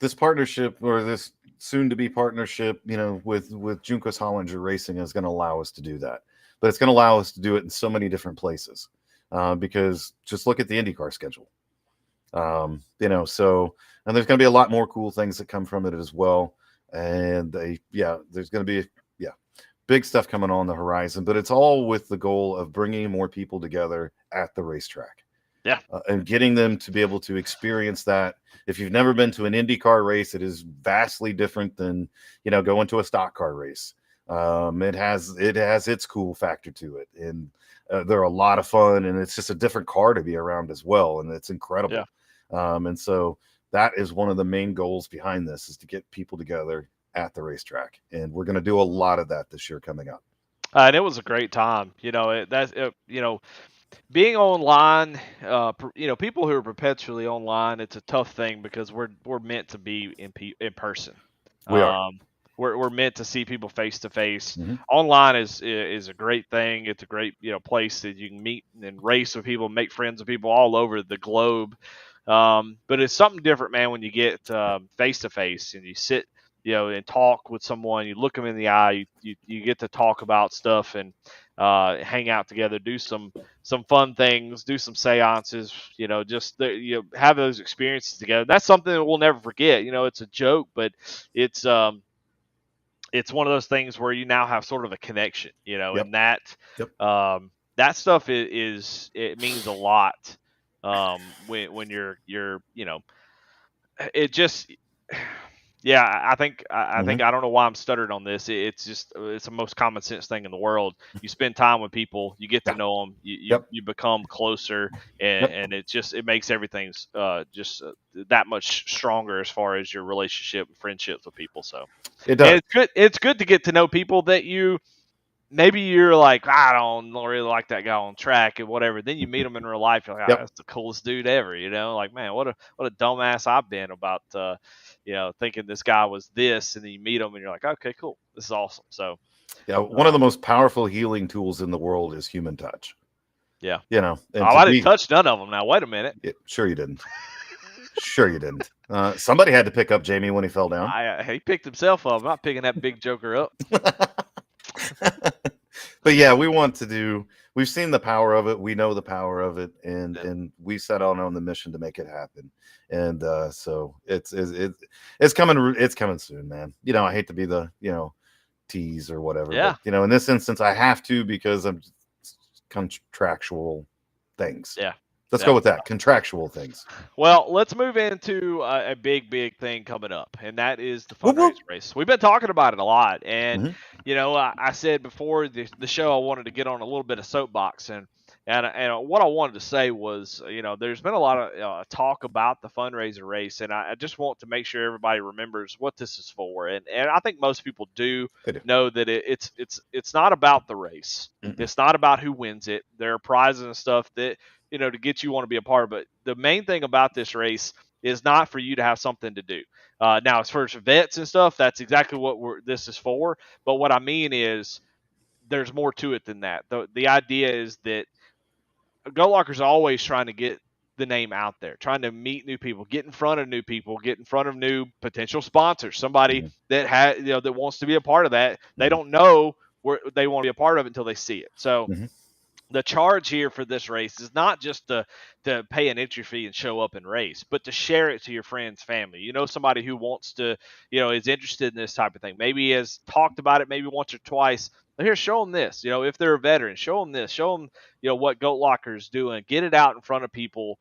this partnership, or this soon-to-be partnership, with Junkos Hollinger Racing, is going to allow us to do that. But it's going to allow us to do it in so many different places, because just look at the IndyCar schedule. And there's going to be a lot more cool things that come from it as well. And there's going to be big stuff coming on the horizon. But it's all with the goal of bringing more people together at the racetrack. Yeah. And getting them to be able to experience that. If you've never been to an IndyCar race, it is vastly different than, going to a stock car race. It has its cool factor to it. And they're a lot of fun, and it's just a different car to be around as well. And it's incredible. Yeah. And so that is one of the main goals behind this, is to get people together at the racetrack. And we're going to do a lot of that this year coming up. And it was a great time. Being online, people who are perpetually online, it's a tough thing, because we're meant to be in person. We are. We're meant to see people face to face. Mm-hmm. Online is a great thing. It's a great place that you can meet and race with people, make friends with people all over the globe. But it's something different, man, when you get face to face and you sit, and talk with someone. You look them in the eye. You get to talk about stuff and hang out together, do some fun things, do some seances. Have those experiences together. That's something that we'll never forget. It's a joke, but it's one of those things where you now have sort of a connection. And that stuff it means a lot. When you're it just. Yeah, I think I don't know why I'm stuttering on this. It's the most common sense thing in the world. You spend time with people, you get to know them, you become closer, and it makes everything just that much stronger as far as your relationship and friendships with people. So it does. It's good to get to know people that maybe you're like, I don't really like that guy on track and whatever. Then you meet him in real life, you're like, that's the coolest dude ever. Like, man, what a dumbass I've been about thinking this guy was this, and then you meet him and you're like, okay, cool, this is awesome. So one of the most powerful healing tools in the world is human touch. Yeah. I didn't touch none of them. Now wait a minute. Sure you didn't. Sure you didn't. Somebody had to pick up Jamie when he fell down. He picked himself up. I'm not picking that big joker up. But we've seen the power of it. We know the power of it, and we set out on the mission to make it happen. And so it's coming soon, man. I hate to be the tease or whatever. Yeah. But, in this instance, I have to, because of contractual things. Yeah. Let's go with that. Contractual things. Well, let's move into a big thing coming up, and that is the fundraiser race. We've been talking about it a lot, and I said before the show I wanted to get on a little bit of soapbox, and what I wanted to say was, there's been a lot of talk about the fundraiser race, and I just want to make sure everybody remembers what this is for, and I think most people do know that it's not about the race. Mm-hmm. It's not about who wins it. There are prizes and stuff that to get you want to be a part of. But the main thing about this race is not for you to have something to do. Now, as far as vets and stuff, that's exactly what this is for. But what I mean is there's more to it than that. The idea is that Go Locker's always trying to get the name out there, trying to meet new people, get in front of new people, get in front of new potential sponsors, somebody that that wants to be a part of that. They don't know where they want to be a part of it until they see it. So the charge here for this race is not just to pay an entry fee and show up and race, but to share it to your friends, family. You know, somebody who wants to, is interested in this type of thing. Maybe has talked about it maybe once or twice. But here, show them this. If they're a veteran, show them this. Show them, what Goat Locker is doing. Get it out in front of people.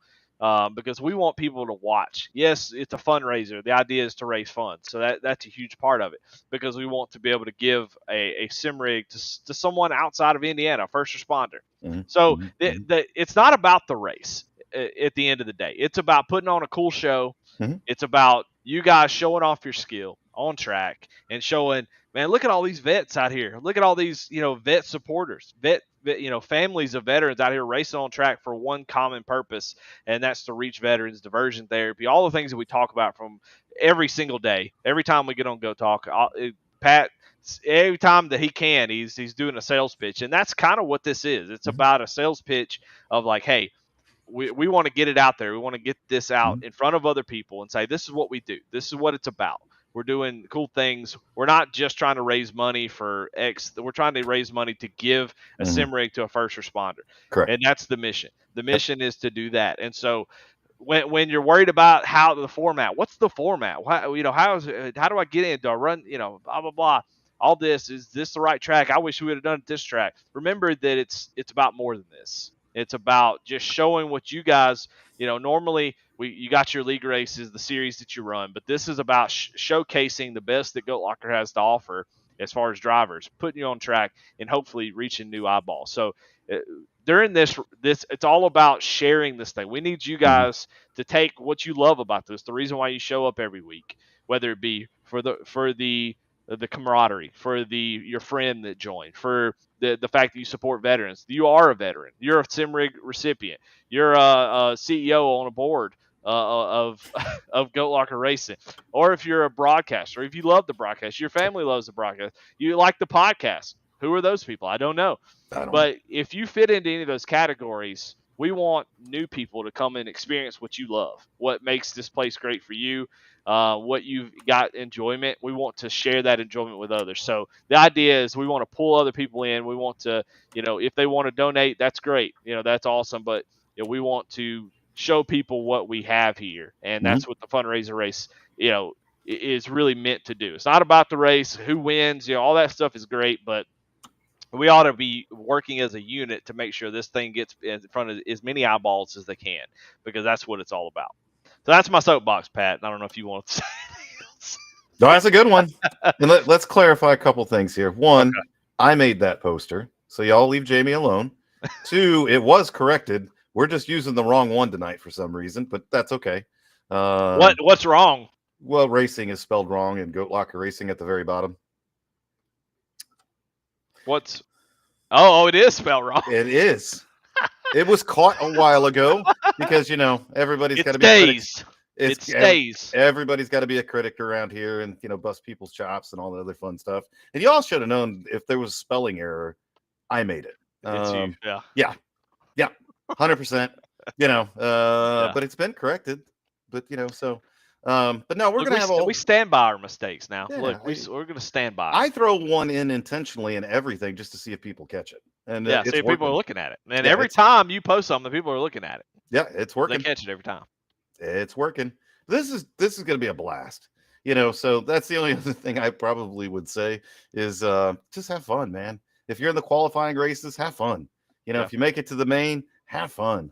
Because we want people to watch. Yes, it's a fundraiser. The idea is to raise funds, so that's a huge part of it. Because we want to be able to give a sim rig to someone outside of Indiana, a first responder. Mm-hmm. So it's not about the race at the end of the day. It's about putting on a cool show. Mm-hmm. It's about you guys showing off your skill on track and showing, man, look at all these vets out here. Look at all these, vet supporters, families of veterans out here racing on track for one common purpose, and that's to reach veterans, diversion therapy, all the things that we talk about from every single day. Every time we get on Go Talk, Pat, every time that he can, he's doing a sales pitch, and that's kind of what this is. It's about a sales pitch of like, hey, we want to get it out there. We want to get this out in front of other people and say, this is what we do. This is what it's about. We're doing cool things. We're not just trying to raise money for X. We're trying to raise money to give a sim rig to a first responder. Correct. And that's the mission. The mission is to do that. And so when you're worried about how the format, what's the format? How do I get in? Do I run, blah, blah, blah. All this, is this the right track? I wish we would have done it this track. Remember that it's about more than this. It's about just showing what you guys, normally you got your league races, the series that you run, but this is about showcasing the best that Goat Locker has to offer as far as drivers, putting you on track and hopefully reaching new eyeballs. So during this, it's all about sharing this thing. We need you guys to take what you love about this, the reason why you show up every week, whether it be for the camaraderie, for your friend that joined, for the fact that you support veterans. You are a veteran. You're a sim rig recipient. You're a CEO on a board of Goat Locker Racing. Or if you're a broadcaster, if you love the broadcast, your family loves the broadcast, you like the podcast. Who are those people? I don't know. But if you fit into any of those categories, we want new people to come and experience what you love, what makes this place great for you, what you've got enjoyment. We want to share that enjoyment with others. So the idea is we want to pull other people in. We want to, if they want to donate, that's great. That's awesome. But we want to show people what we have here. And that's what the fundraiser race, is really meant to do. It's not about the race, who wins, all that stuff is great, but we ought to be working as a unit to make sure this thing gets in front of as many eyeballs as they can, because that's what it's all about. So that's my soapbox, Pat. I don't know if you want to say anything else. No, that's a good one. And let's clarify a couple things here. One, I made that poster, so y'all leave Jamie alone. Two, it was corrected. We're just using the wrong one tonight for some reason, but that's okay. What's wrong? Well, racing is spelled wrong in Goat Locker Racing at the very bottom. Oh, it is spelled wrong. It is. It was caught a while ago because everybody's got to be a critic. It stays. Everybody's got to be a critic around here and bust people's chops and all the other fun stuff. And y'all should have known if there was a spelling error, I made it. It's you. Yeah, 100%. But it's been corrected. But but no, we're gonna have we stand by our mistakes now. Yeah, Look, we're gonna stand by. I throw one in intentionally in everything just to see if people catch it. And see if people are looking at it. And every time you post something, people are looking at it. Yeah, it's working. They catch it every time. It's working. This is going to be a blast. So that's the only other thing I probably would say is just have fun, man. If you're in the qualifying races, have fun. If you make it to the main, have fun.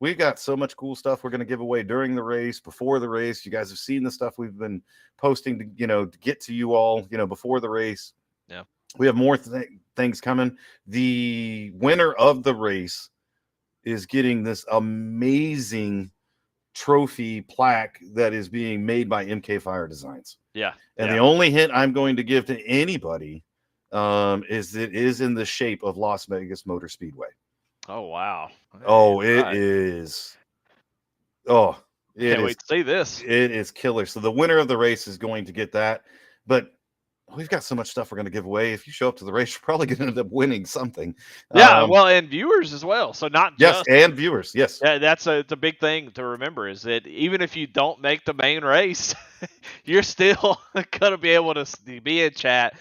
We've got so much cool stuff we're going to give away during the race, before the race. You guys have seen the stuff we've been posting to get to you all, before the race. Yeah. We have more things coming. The winner of the race is getting this amazing trophy plaque that is being made by MK Fire Designs. Yeah. And the only hint I'm going to give to anybody is it is in the shape of Las Vegas Motor Speedway. Oh, wow. It is. Oh, can't wait to see this. It is killer. So the winner of the race is going to get that. But we've got so much stuff we're going to give away. If you show up to the race, you're probably going to end up winning something. Yeah, and viewers as well. So not just. Yes, and viewers. Yes. Yeah, it's a big thing to remember is that even if you don't make the main race, you're still going to be able to be in chat,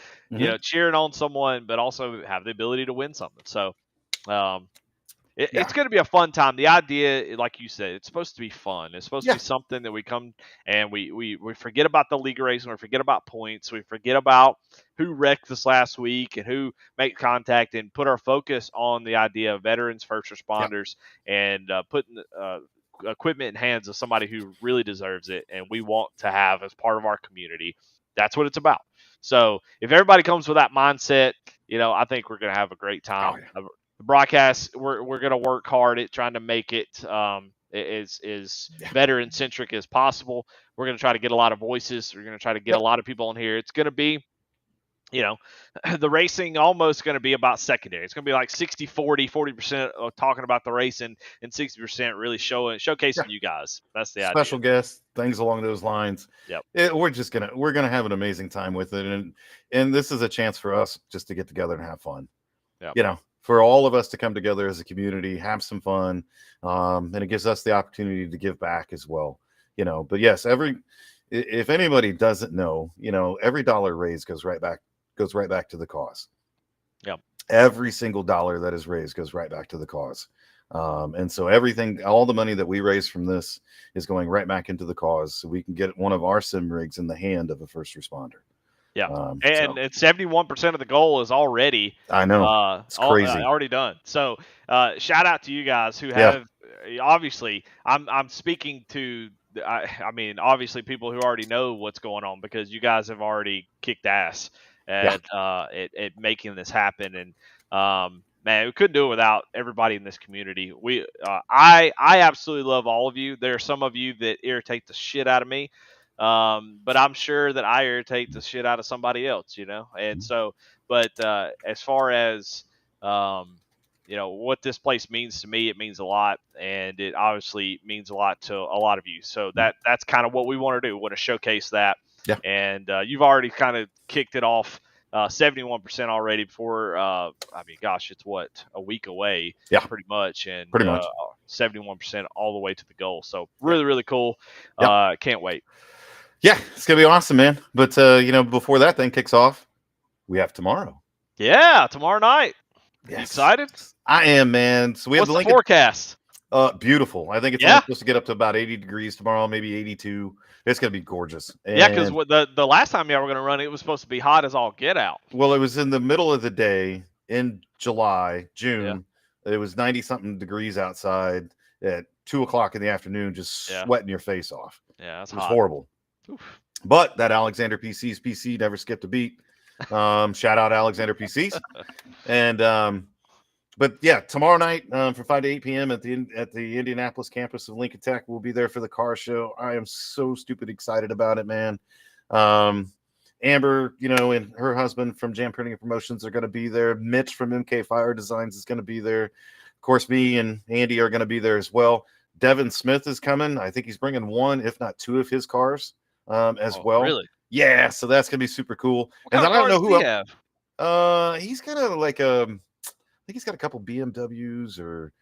cheering on someone, but also have the ability to win something. So It's going to be a fun time. The idea, like you said, it's supposed to be fun. It's supposed to Yeah. be something that we come and we forget about the league race, and we forget about points. We forget about who wrecked this last week and who made contact, and put our focus on the idea of veterans, first responders, and putting equipment in hands of somebody who really deserves it and we want to have as part of our community. That's what it's about. So if everybody comes with that mindset, I think we're going to have a great time. Oh, yeah. The broadcast, we're going to work hard at trying to make it as veteran centric as possible. We're going to try to get a lot of voices. We're going to try to get a lot of people on here. It's going to be, the racing almost going to be about secondary. It's going to be like 40% talking about the racing and 60% really showcasing you guys. That's the special idea. guests, things along those lines. Yep. We're gonna have an amazing time with it, and this is a chance for us just to get together and have fun. Yep. For all of us to come together as a community, have some fun, and it gives us the opportunity to give back as well. But yes, if anybody doesn't know, every dollar raised goes right back to the cause. Yep. Every single dollar that is raised goes right back to the cause. And so all the money that we raise from this is going right back into the cause, so we can get one of our sim rigs in the hand of a first responder. Yeah, and 71% of the goal is already. I know, it's crazy. Already done. So shout out to you guys who have. Obviously, I'm speaking to. I mean, obviously, people who already know what's going on, because you guys have already kicked ass at making this happen. And man, we couldn't do it without everybody in this community. I absolutely love all of you. There are some of you that irritate the shit out of me. But I'm sure that I irritate the shit out of somebody else, and so, but as far as, what this place means to me, it means a lot, and it obviously means a lot to a lot of you. So that's kind of what we want to do. We want to showcase that. Yeah. And you've already kind of kicked it off, 71% already before, gosh, it's a week away, pretty much. And 71% all the way to the goal. So really, really cool. Can't wait. Yeah, it's gonna be awesome, man. But before that thing kicks off, we have tomorrow. Yeah, tomorrow night. Yes. You excited? I am, man. So we have the forecast. Beautiful. I think it's only supposed to get up to about 80 degrees tomorrow, maybe 82. It's gonna be gorgeous. Yeah, because the last time y'all were gonna run, it was supposed to be hot as all get out. Well, it was in the middle of the day in June. Yeah. It was 90 something degrees outside at 2:00 in the afternoon, just sweating your face off. Yeah, it was horrible. Oof. But that Alexander PC's PC never skipped a beat. Shout out Alexander PC's. And but yeah, tomorrow night from 5 to 8 p.m. at the Indianapolis campus of Lincoln Tech, we'll be there for the car show. I am so stupid excited about it, man. Amber, and her husband from Jam Printing and Promotions are going to be there. Mitch from MK Fire Designs is going to be there. Of course, me and Andy are going to be there as well. Devin Smith is coming. I think he's bringing one, if not two, of his cars as well. Really? Yeah, so that's gonna be super cool. And I don't know who have. He's got I think he's got a couple BMWs or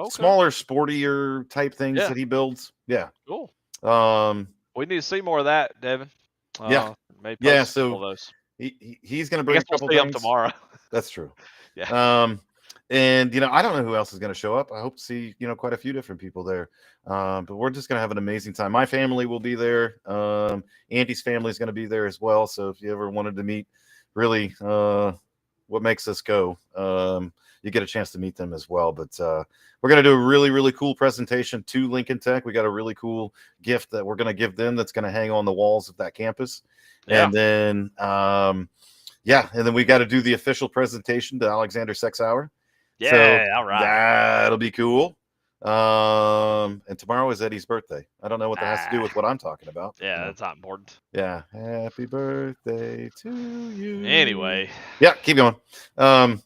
smaller, sportier type things that he builds. Yeah. Cool. We need to see more of that, Devin. Yeah. So he's gonna bring a couple things up tomorrow. That's true. Yeah. And I don't know who else is going to show up. I hope to see quite a few different people there. But we're just going to have an amazing time. My family will be there. Andy's family is going to be there as well. So if you ever wanted to meet really what makes us go, you get a chance to meet them as well. But we're going to do a really, really cool presentation to Lincoln Tech. We got a really cool gift that we're going to give them that's going to hang on the walls of that campus. Yeah. And then and then we got to do the official presentation to Alexander Sex Hour. Yeah, all right. That'll be cool. And tomorrow is Eddie's birthday. I don't know what that has to do with what I'm talking about. Yeah, that's not important. Yeah. Happy birthday to you. Anyway. Yeah, keep going. I'm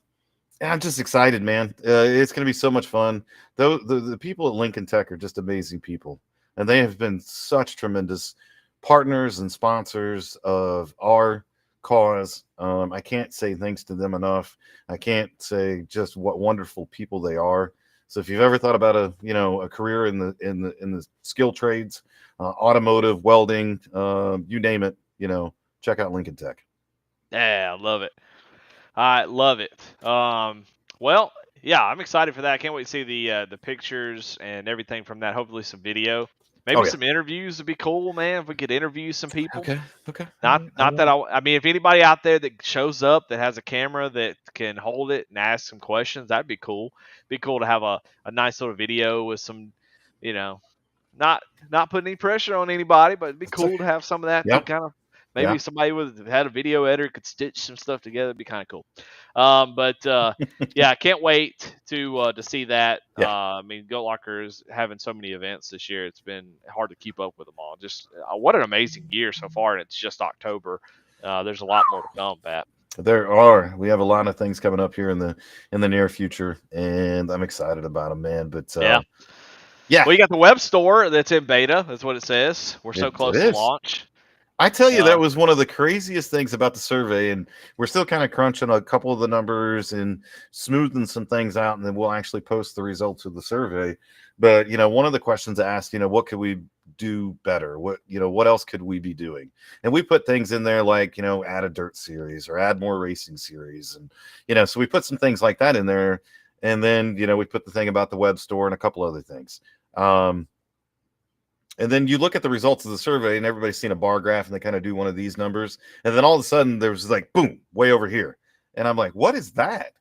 just excited, man. It's going to be so much fun. The people at Lincoln Tech are just amazing people. And they have been such tremendous partners and sponsors of our cause. I can't say thanks to them enough. I can't say just what wonderful people they are. So if you've ever thought about a career in the skill trades, automotive, welding, you name it, check out Lincoln Tech. Yeah, I love it. I love it. Well, yeah, I'm excited for that. I can't wait to see the pictures and everything from that. Hopefully, some video, maybe Oh yeah. some interviews would be cool, man. If we could interview some people. Okay. Okay. Not I not that won't. I mean, if anybody out there that shows up that has a camera that can hold it and ask some questions, that'd be cool. Be cool to have a nice little video with some, you know, not not putting any pressure on anybody, but it'd be It's okay. cool to have some of that to Yep. kind of Yeah. maybe somebody with had a video editor could stitch some stuff together. It'd be kind of cool. But yeah, I can't wait to see that. Yeah. I mean, Goat Locker is having so many events this year. It's been hard to keep up with them all. Just what an amazing year so far, and it's just October. There's a lot more to come, Pat. There are. We have a lot of things coming up here in the near future, and I'm excited about them, man. But Yeah. yeah. Well, you got the web store that's in beta. That's what it says. We're so It close to is. launch. I tell you, that was one of the craziest things about the survey, and we're still kind of crunching a couple of the numbers and smoothing some things out, and then we'll actually post the results of the survey. But one of the questions asked, what could we do better? What else could we be doing? And we put things in there like, add a dirt series or add more racing series, and so we put some things like that in there, and then we put the thing about the web store and a couple other things. And then you look at the results of the survey and everybody's seen a bar graph and they kind of do one of these numbers. And then all of a sudden there's like, boom, way over here. And I'm like, what is that?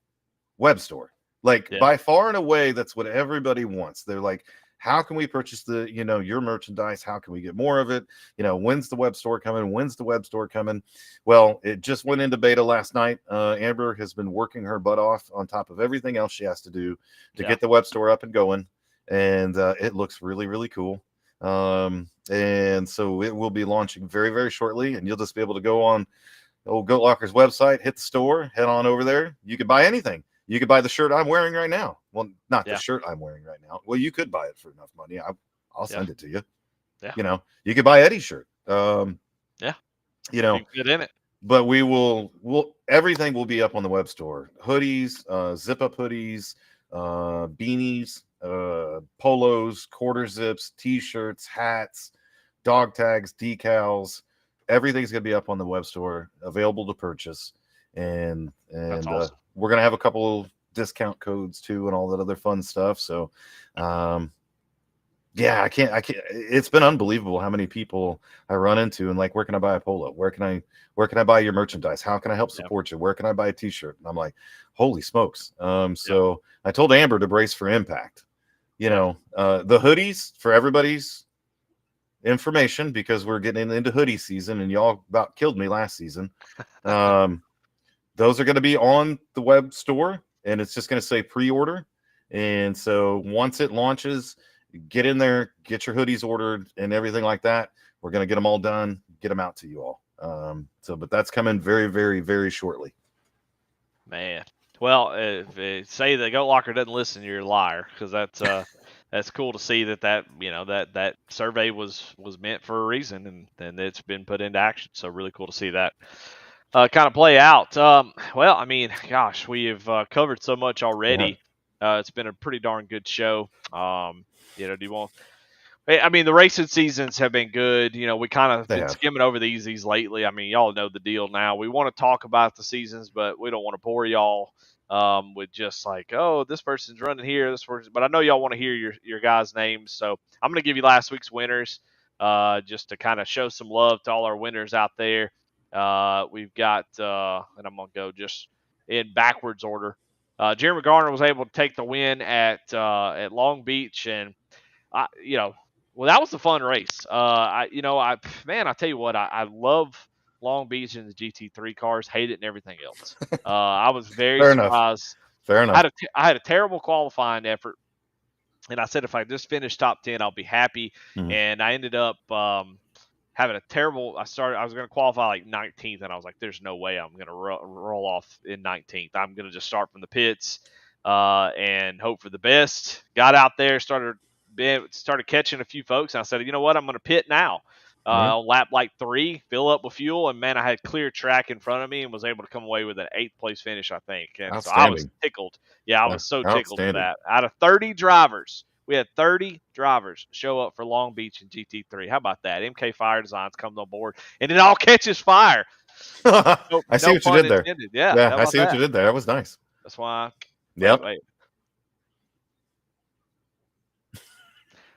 Web store. Like by far and away, that's what everybody wants. They're like, how can we purchase your merchandise? How can we get more of it? When's the web store coming? When's the web store coming? Well, it just went into beta last night. Amber has been working her butt off on top of everything else she has to do to get the web store up and going. And it looks really, really cool. And so it will be launching very, very shortly, and you'll just be able to go on old Goat Locker's website, hit the store, head on over there. You could buy anything. You could buy the shirt I'm wearing right now. Well, not the shirt I'm wearing right now. Well, you could buy it for enough money. I'll send it to you. Yeah. You could buy Eddie's shirt. Get in it. But everything will be up on the web store. Hoodies, zip up hoodies, beanies, polos, quarter zips, t-shirts, hats, dog tags, decals. Everything's going to be up on the web store, available to purchase. And awesome. We're going to have a couple of discount codes too and all that other fun stuff. So I can't it's been unbelievable how many people I run into and like, where can I buy a polo? Where can I buy your merchandise? How can I help support you? Where can I buy a t-shirt? And I'm like, holy smokes. So I told Amber to brace for impact. The hoodies, for everybody's information, because we're getting into hoodie season and y'all about killed me last season. Those are going to be on the web store and it's just going to say pre-order. And so once it launches, get in there, get your hoodies ordered and everything like that. We're going to get them all done, get them out to you all. But that's coming very, very, very shortly. Man. Well, if they say the Goat Locker doesn't listen, you're a liar, because that's cool to see that survey was meant for a reason and it's been put into action. So really cool to see that kind of play out. Well, I mean, gosh, we have covered so much already. It's been a pretty darn good show. Do you want? I mean, the racing seasons have been good. We kind of been skimming over these lately. I mean, y'all know the deal now. We want to talk about the seasons, but we don't want to bore y'all with just like, oh, this person's running here, this person. But I know y'all want to hear your guys' names, so I'm going to give you last week's winners just to kind of show some love to all our winners out there. We've got, and I'm going to go just in backwards order. Jeremy Garner was able to take the win at Long Beach, and well, that was a fun race. I tell you what, I love Long Beach and the GT3 cars, hate it and everything else. I was very surprised. Fair enough. I had a terrible qualifying effort, and I said if I just finish top 10, I'll be happy. Mm-hmm. And I ended up having a terrible. I was going to qualify like 19th, and I was like, "There's no way I'm going to roll off in 19th. I'm going to just start from the pits and hope for the best." Got out there, started catching a few folks, and I said, "You know what? I'm going to pit now." Lap like 3, fill up with fuel, and man, I had clear track in front of me and was able to come away with an 8th place finish, I think. And so I was tickled. Yeah, I was so tickled with that. Out of 30 drivers, we had 30 drivers show up for Long Beach and GT3. How about that? MK Fire Designs comes on board, and it all catches fire. I see what you did there. Yeah, I see what you did there. That was nice. That's why Yep. Wait.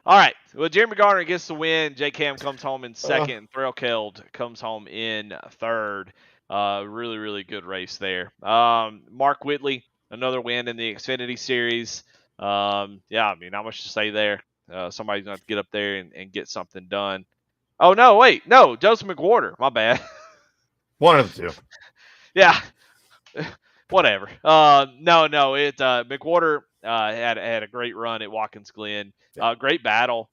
All right. Well, Jeremy Garner gets the win. J Cam comes home in second. Thrill Keld comes home in third. Really, really good race there. Mark Whitley, another win in the Xfinity Series. Yeah, I mean, not much to say there. Somebody's going to have to get up there and get something done. Oh, no, wait. No, Joseph McWhorter. My bad. One of the two. Yeah. Whatever. No. McWhorter had a great run at Watkins Glen. Great battle.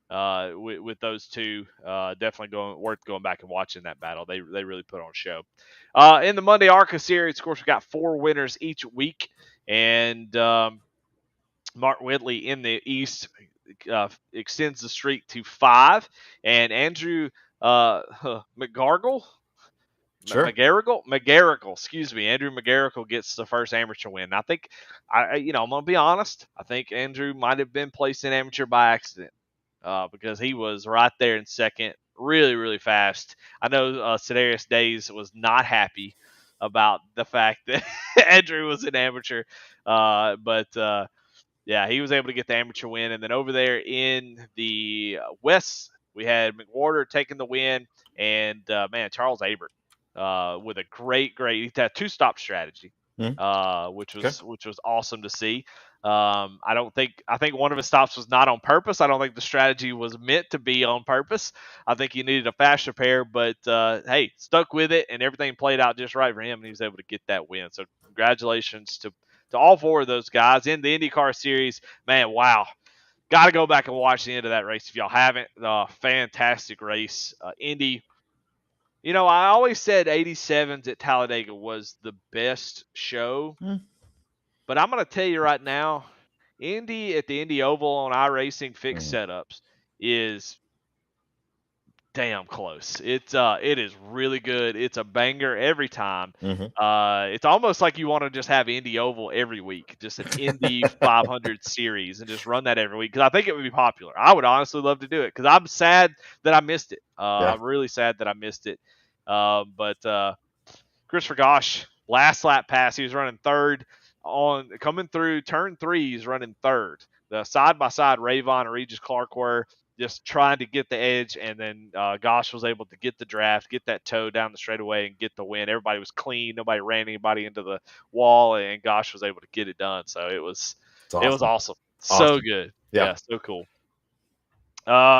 With those two, definitely worth going back and watching that battle. They really put on a show. In the Monday ARCA series, of course, we got 4 winners each week, and Mark Whitley in the East extends the streak to 5, and Andrew McGargle. Sure. McGarrigle, excuse me. Andrew McGarrigle gets the first amateur win. I think, I'm going to be honest. I think Andrew might have been placed in amateur by accident because he was right there in second, really, really fast. I know Sedarius Days was not happy about the fact that Andrew was an amateur, but yeah, he was able to get the amateur win. And then over there in the West, we had McWhorter taking the win, and Charles Abert with a great. He had 2-stop strategy, which was awesome to see. I think one of his stops was not on purpose. I don't think the strategy was meant to be on purpose. I think he needed a faster pair, but hey, stuck with it, and everything played out just right for him, and he was able to get that win. So congratulations to all 4 of those guys in the IndyCar series. Man, wow. Got to go back and watch the end of that race if y'all haven't. Fantastic race. Indy. I always said 87s at Talladega was the best show. But I'm going to tell you right now, Indy at the Indy Oval on iRacing fixed setups is damn close. It is really good. It's a banger every time. It's almost like you want to just have Indy Oval every week, just an Indy 500 series, and just run that every week because I think it would be popular. I would honestly love to do it because I'm sad that I missed it. I'm really sad that I missed it. But Christopher Gosh, last lap pass, he was running third coming through turn 3. He's running third. The side by side, Ravon and Regis Clark were just trying to get the edge, and then Gosh was able to get the draft, get that toe down the straightaway, and get the win. Everybody was clean. Nobody ran anybody into the wall, and Gosh was able to get it done. So it was awesome. So good. Yeah, so cool.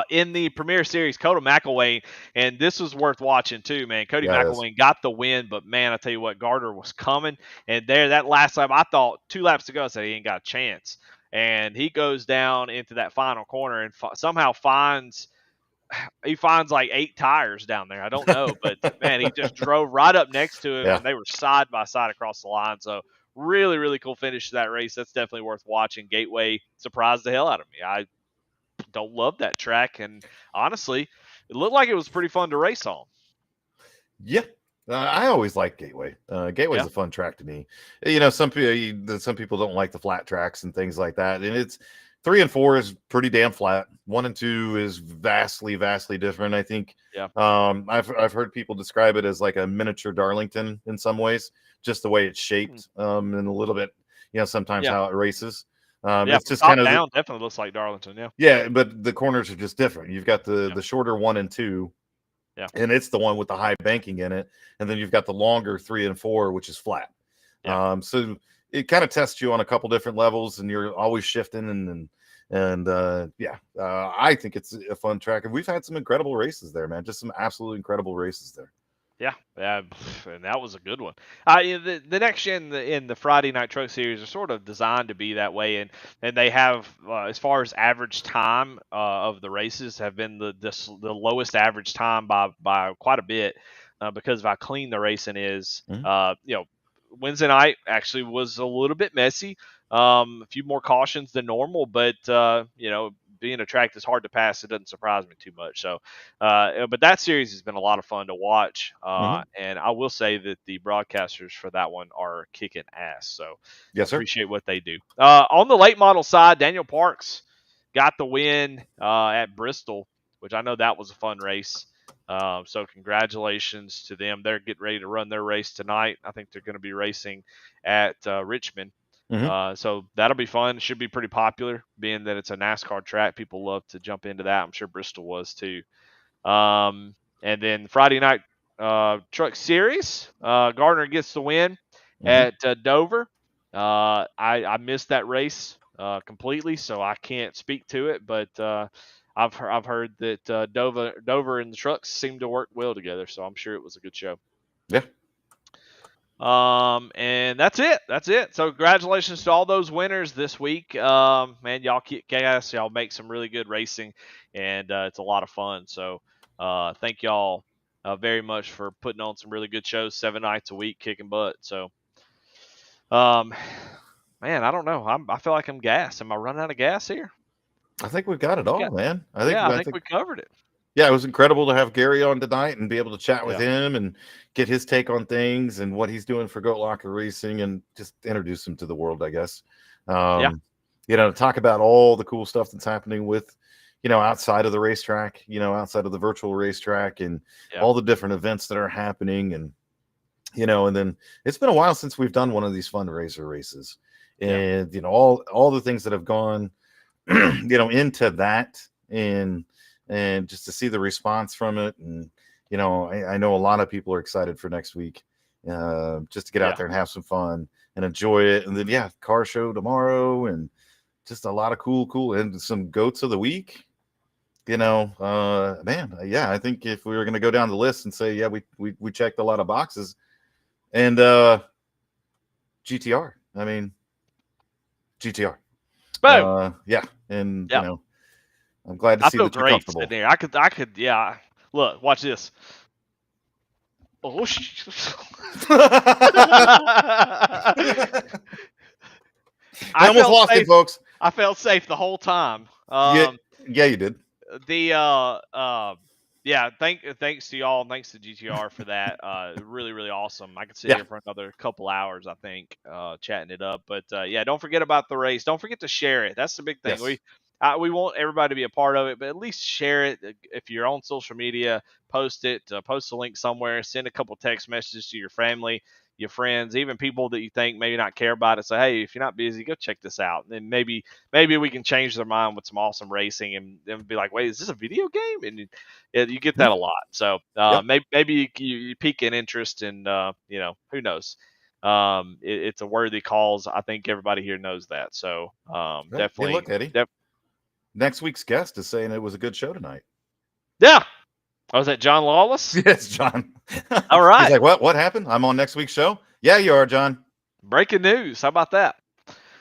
In the Premier Series, Cody McElwain, and this was worth watching too, man. Cody McElwain got the win, but man, I tell you what, Gardner was coming, and that last lap, I thought 2 laps to go, I said he ain't got a chance, and he goes down into that final corner and somehow finds like 8 tires down there. I don't know, but man, he just drove right up next to him, and they were side by side across the line. So really, really cool finish to that race. That's definitely worth watching. Gateway surprised the hell out of me. I don't love that track, and honestly, it looked like it was pretty fun to race on. Yeah, I always like Gateway. Gateway's a fun track to me. Some people don't like the flat tracks and things like that, and it's 3 and 4 is pretty damn flat. 1 and 2 is vastly different. I think. Yeah. I've heard people describe it as like a miniature Darlington in some ways, just the way it's shaped, and a little bit, sometimes how it races. It's just kind of down. Definitely looks like Darlington. Yeah, but the corners are just different. You've got the shorter 1 and 2, and it's the one with the high banking in it, and then you've got the longer 3 and 4, which is flat. So it kind of tests you on a couple different levels, and you're always shifting I think it's a fun track, and we've had some incredible races there, man. Just some absolutely incredible races there. Yeah, and that was a good one. The next gen in the Friday Night Truck Series are sort of designed to be that way, and they have, as far as average time of the races, have been the lowest average time by quite a bit because of how clean the racing is. Wednesday night actually was a little bit messy, a few more cautions than normal, but being a track that's hard to pass, it doesn't surprise me too much. So, but that series has been a lot of fun to watch. And I will say that the broadcasters for that one are kicking ass. So yes, sir. Appreciate what they do. On the late model side, Daniel Parks got the win at Bristol, which I know that was a fun race. So congratulations to them. They're getting ready to run their race tonight. I think they're going to be racing at Richmond. So that'll be fun. It should be pretty popular, being that it's a NASCAR track. People love to jump into that. I'm sure Bristol was too. And then Friday night truck series, Gardner gets the win at Dover. I missed that race completely, so I can't speak to it. But I've heard that Dover and the trucks seem to work well together, so I'm sure it was a good show. Yeah. And that's it. That's it. So congratulations to all those winners this week. Man, y'all kick ass. Y'all make some really good racing, and it's a lot of fun. So thank y'all very much for putting on some really good shows 7 nights a week, kicking butt. So, man, I don't know. I feel like I'm gassed. Am I running out of gas here? I think we've got it all, man. I think we covered it. Yeah, it was incredible to have Gary on tonight and be able to chat with him and get his take on things and what he's doing for Goat Locker Racing and just introduce him to the world, I guess. You know, talk about all the cool stuff that's happening with, you know, outside of the racetrack, you know, outside of the virtual racetrack and all the different events that are happening. And, you know, and then it's been a while since we've done one of these fundraiser races. And, you know, all the things that have gone, you know, into that and just to see the response from it. And, you know, I know a lot of people are excited for next week, just to get out there and have some fun and enjoy it. And then, car show tomorrow and just a lot of cool and some goats of the week, you know, man. I think if we were going to go down the list and say, we checked a lot of boxes and, GTR, I mean, GTR. And, you know, I'm glad to see that you're comfortable. There. I could, look, watch this. Oh, I almost lost it, folks. I felt safe the whole time. Yeah, you did. Thanks to y'all. Thanks to GTR for that. Really, really awesome. I could sit here for another couple hours, I think, chatting it up. But don't forget about the race. Don't forget to share it. That's the big thing. Yes. We want everybody to be a part of it, but at least share it. If you're on social media, post it. Post a link somewhere. Send a couple text messages to your family, your friends, even people that you think maybe not care about it. Say, hey, if you're not busy, go check this out. And then maybe we can change their mind with some awesome racing, and then be like, wait, is this a video game? And you get that a lot. So maybe you pique an interest, and you know, who knows. It's a worthy cause. I think everybody here knows that. So definitely. Hey, look, Eddie. Next week's guest is saying it was a good show tonight. Yeah. Was that John Lawless? Yes, John. All right. He's like, what happened? I'm on next week's show? Yeah, you are, John. Breaking news. How about that?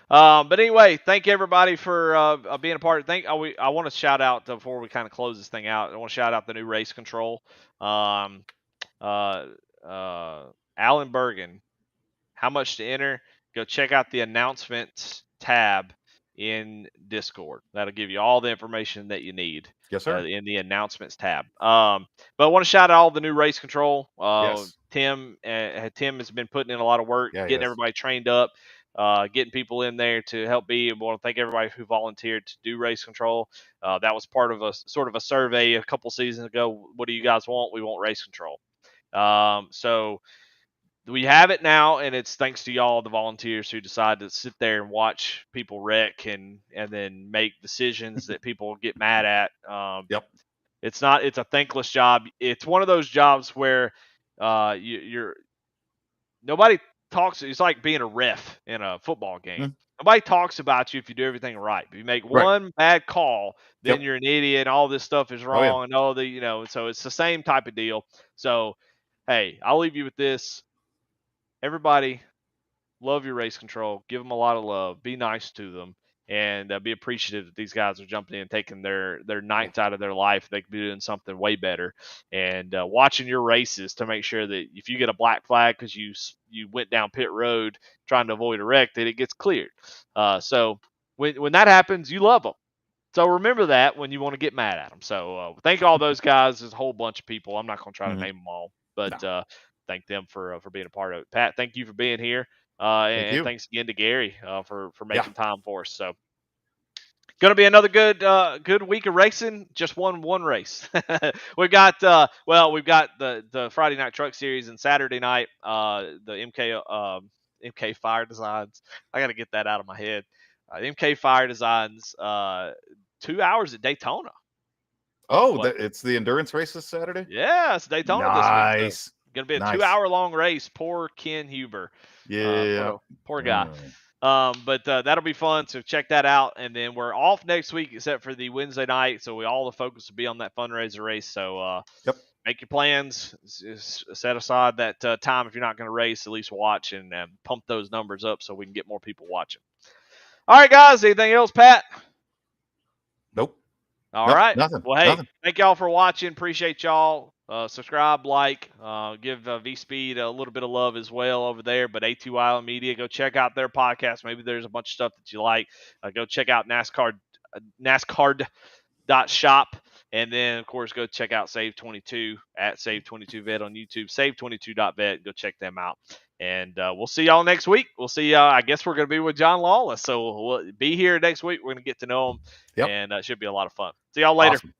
But anyway, thank everybody for being a part. I want to shout out, before we kind of close this thing out, I want to shout out the new race control. Alan Bergen. How much to enter? Go check out the announcements tab in Discord. That'll give you all the information that you need. Yes, sir. In the announcements tab. But I want to shout out all the new race control. Tim has been putting in a lot of work, getting everybody trained up, getting people in there to help be. And I want to thank everybody who volunteered to do race control. That was part of a sort of a survey a couple seasons ago. What do you guys want? We want race control. So we have it now, and it's thanks to y'all, the volunteers, who decide to sit there and watch people wreck and then make decisions that people get mad at. It's a thankless job. It's one of those jobs where you're nobody talks. It's like being a ref in a football game. Nobody talks about you if you do everything right. If you make one bad call, then you're an idiot, and all this stuff is wrong, and all the, you know, so it's the same type of deal. So, hey, I'll leave you with this. Everybody, love your race control. Give them a lot of love. Be nice to them, and be appreciative that these guys are jumping in, taking their nights out of their life. They could be doing something way better, and watching your races to make sure that if you get a black flag because you went down pit road trying to avoid a wreck, that it gets cleared. So when that happens, you love them. So remember that when you want to get mad at them. So thank all those guys. There's a whole bunch of people. I'm not going to try to name them all, but thank them for being a part of it. Pat, thank you for being here. And thanks again to Gary for making time for us. So Going to be another good week of racing. Just one race. We've got we've got the Friday night truck series and Saturday night the MK Fire Designs. I got to get that out of my head. MK Fire Designs 2 hours at Daytona. Oh, it's the endurance race this Saturday? Yeah, it's Daytona this week. So going to be a 2-hour-long race. Poor Ken Huber. Yeah. Poor guy. But that'll be fun. So check that out. And then we're off next week except for the Wednesday night. So all the focus will be on that fundraiser race. So make your plans. Set aside that time if you're not going to race. At least watch and pump those numbers up so we can get more people watching. All right, guys. Anything else, Pat? Nope. All right. Nothing. Well, hey, nothing. Thank y'all for watching. Appreciate y'all. Subscribe, like, give V-Speed a little bit of love as well over there. But ATYL Media, go check out their podcast. Maybe there's a bunch of stuff that you like. Go check out NASCAR.shop. And then, of course, go check out SAVE22 at SAVE22Vet on YouTube, SAVE22.vet. Go check them out. And we'll see y'all next week. We'll see. I guess we're going to be with John Lawless. So we'll be here next week. We're going to get to know him. And it should be a lot of fun. See y'all later. Awesome.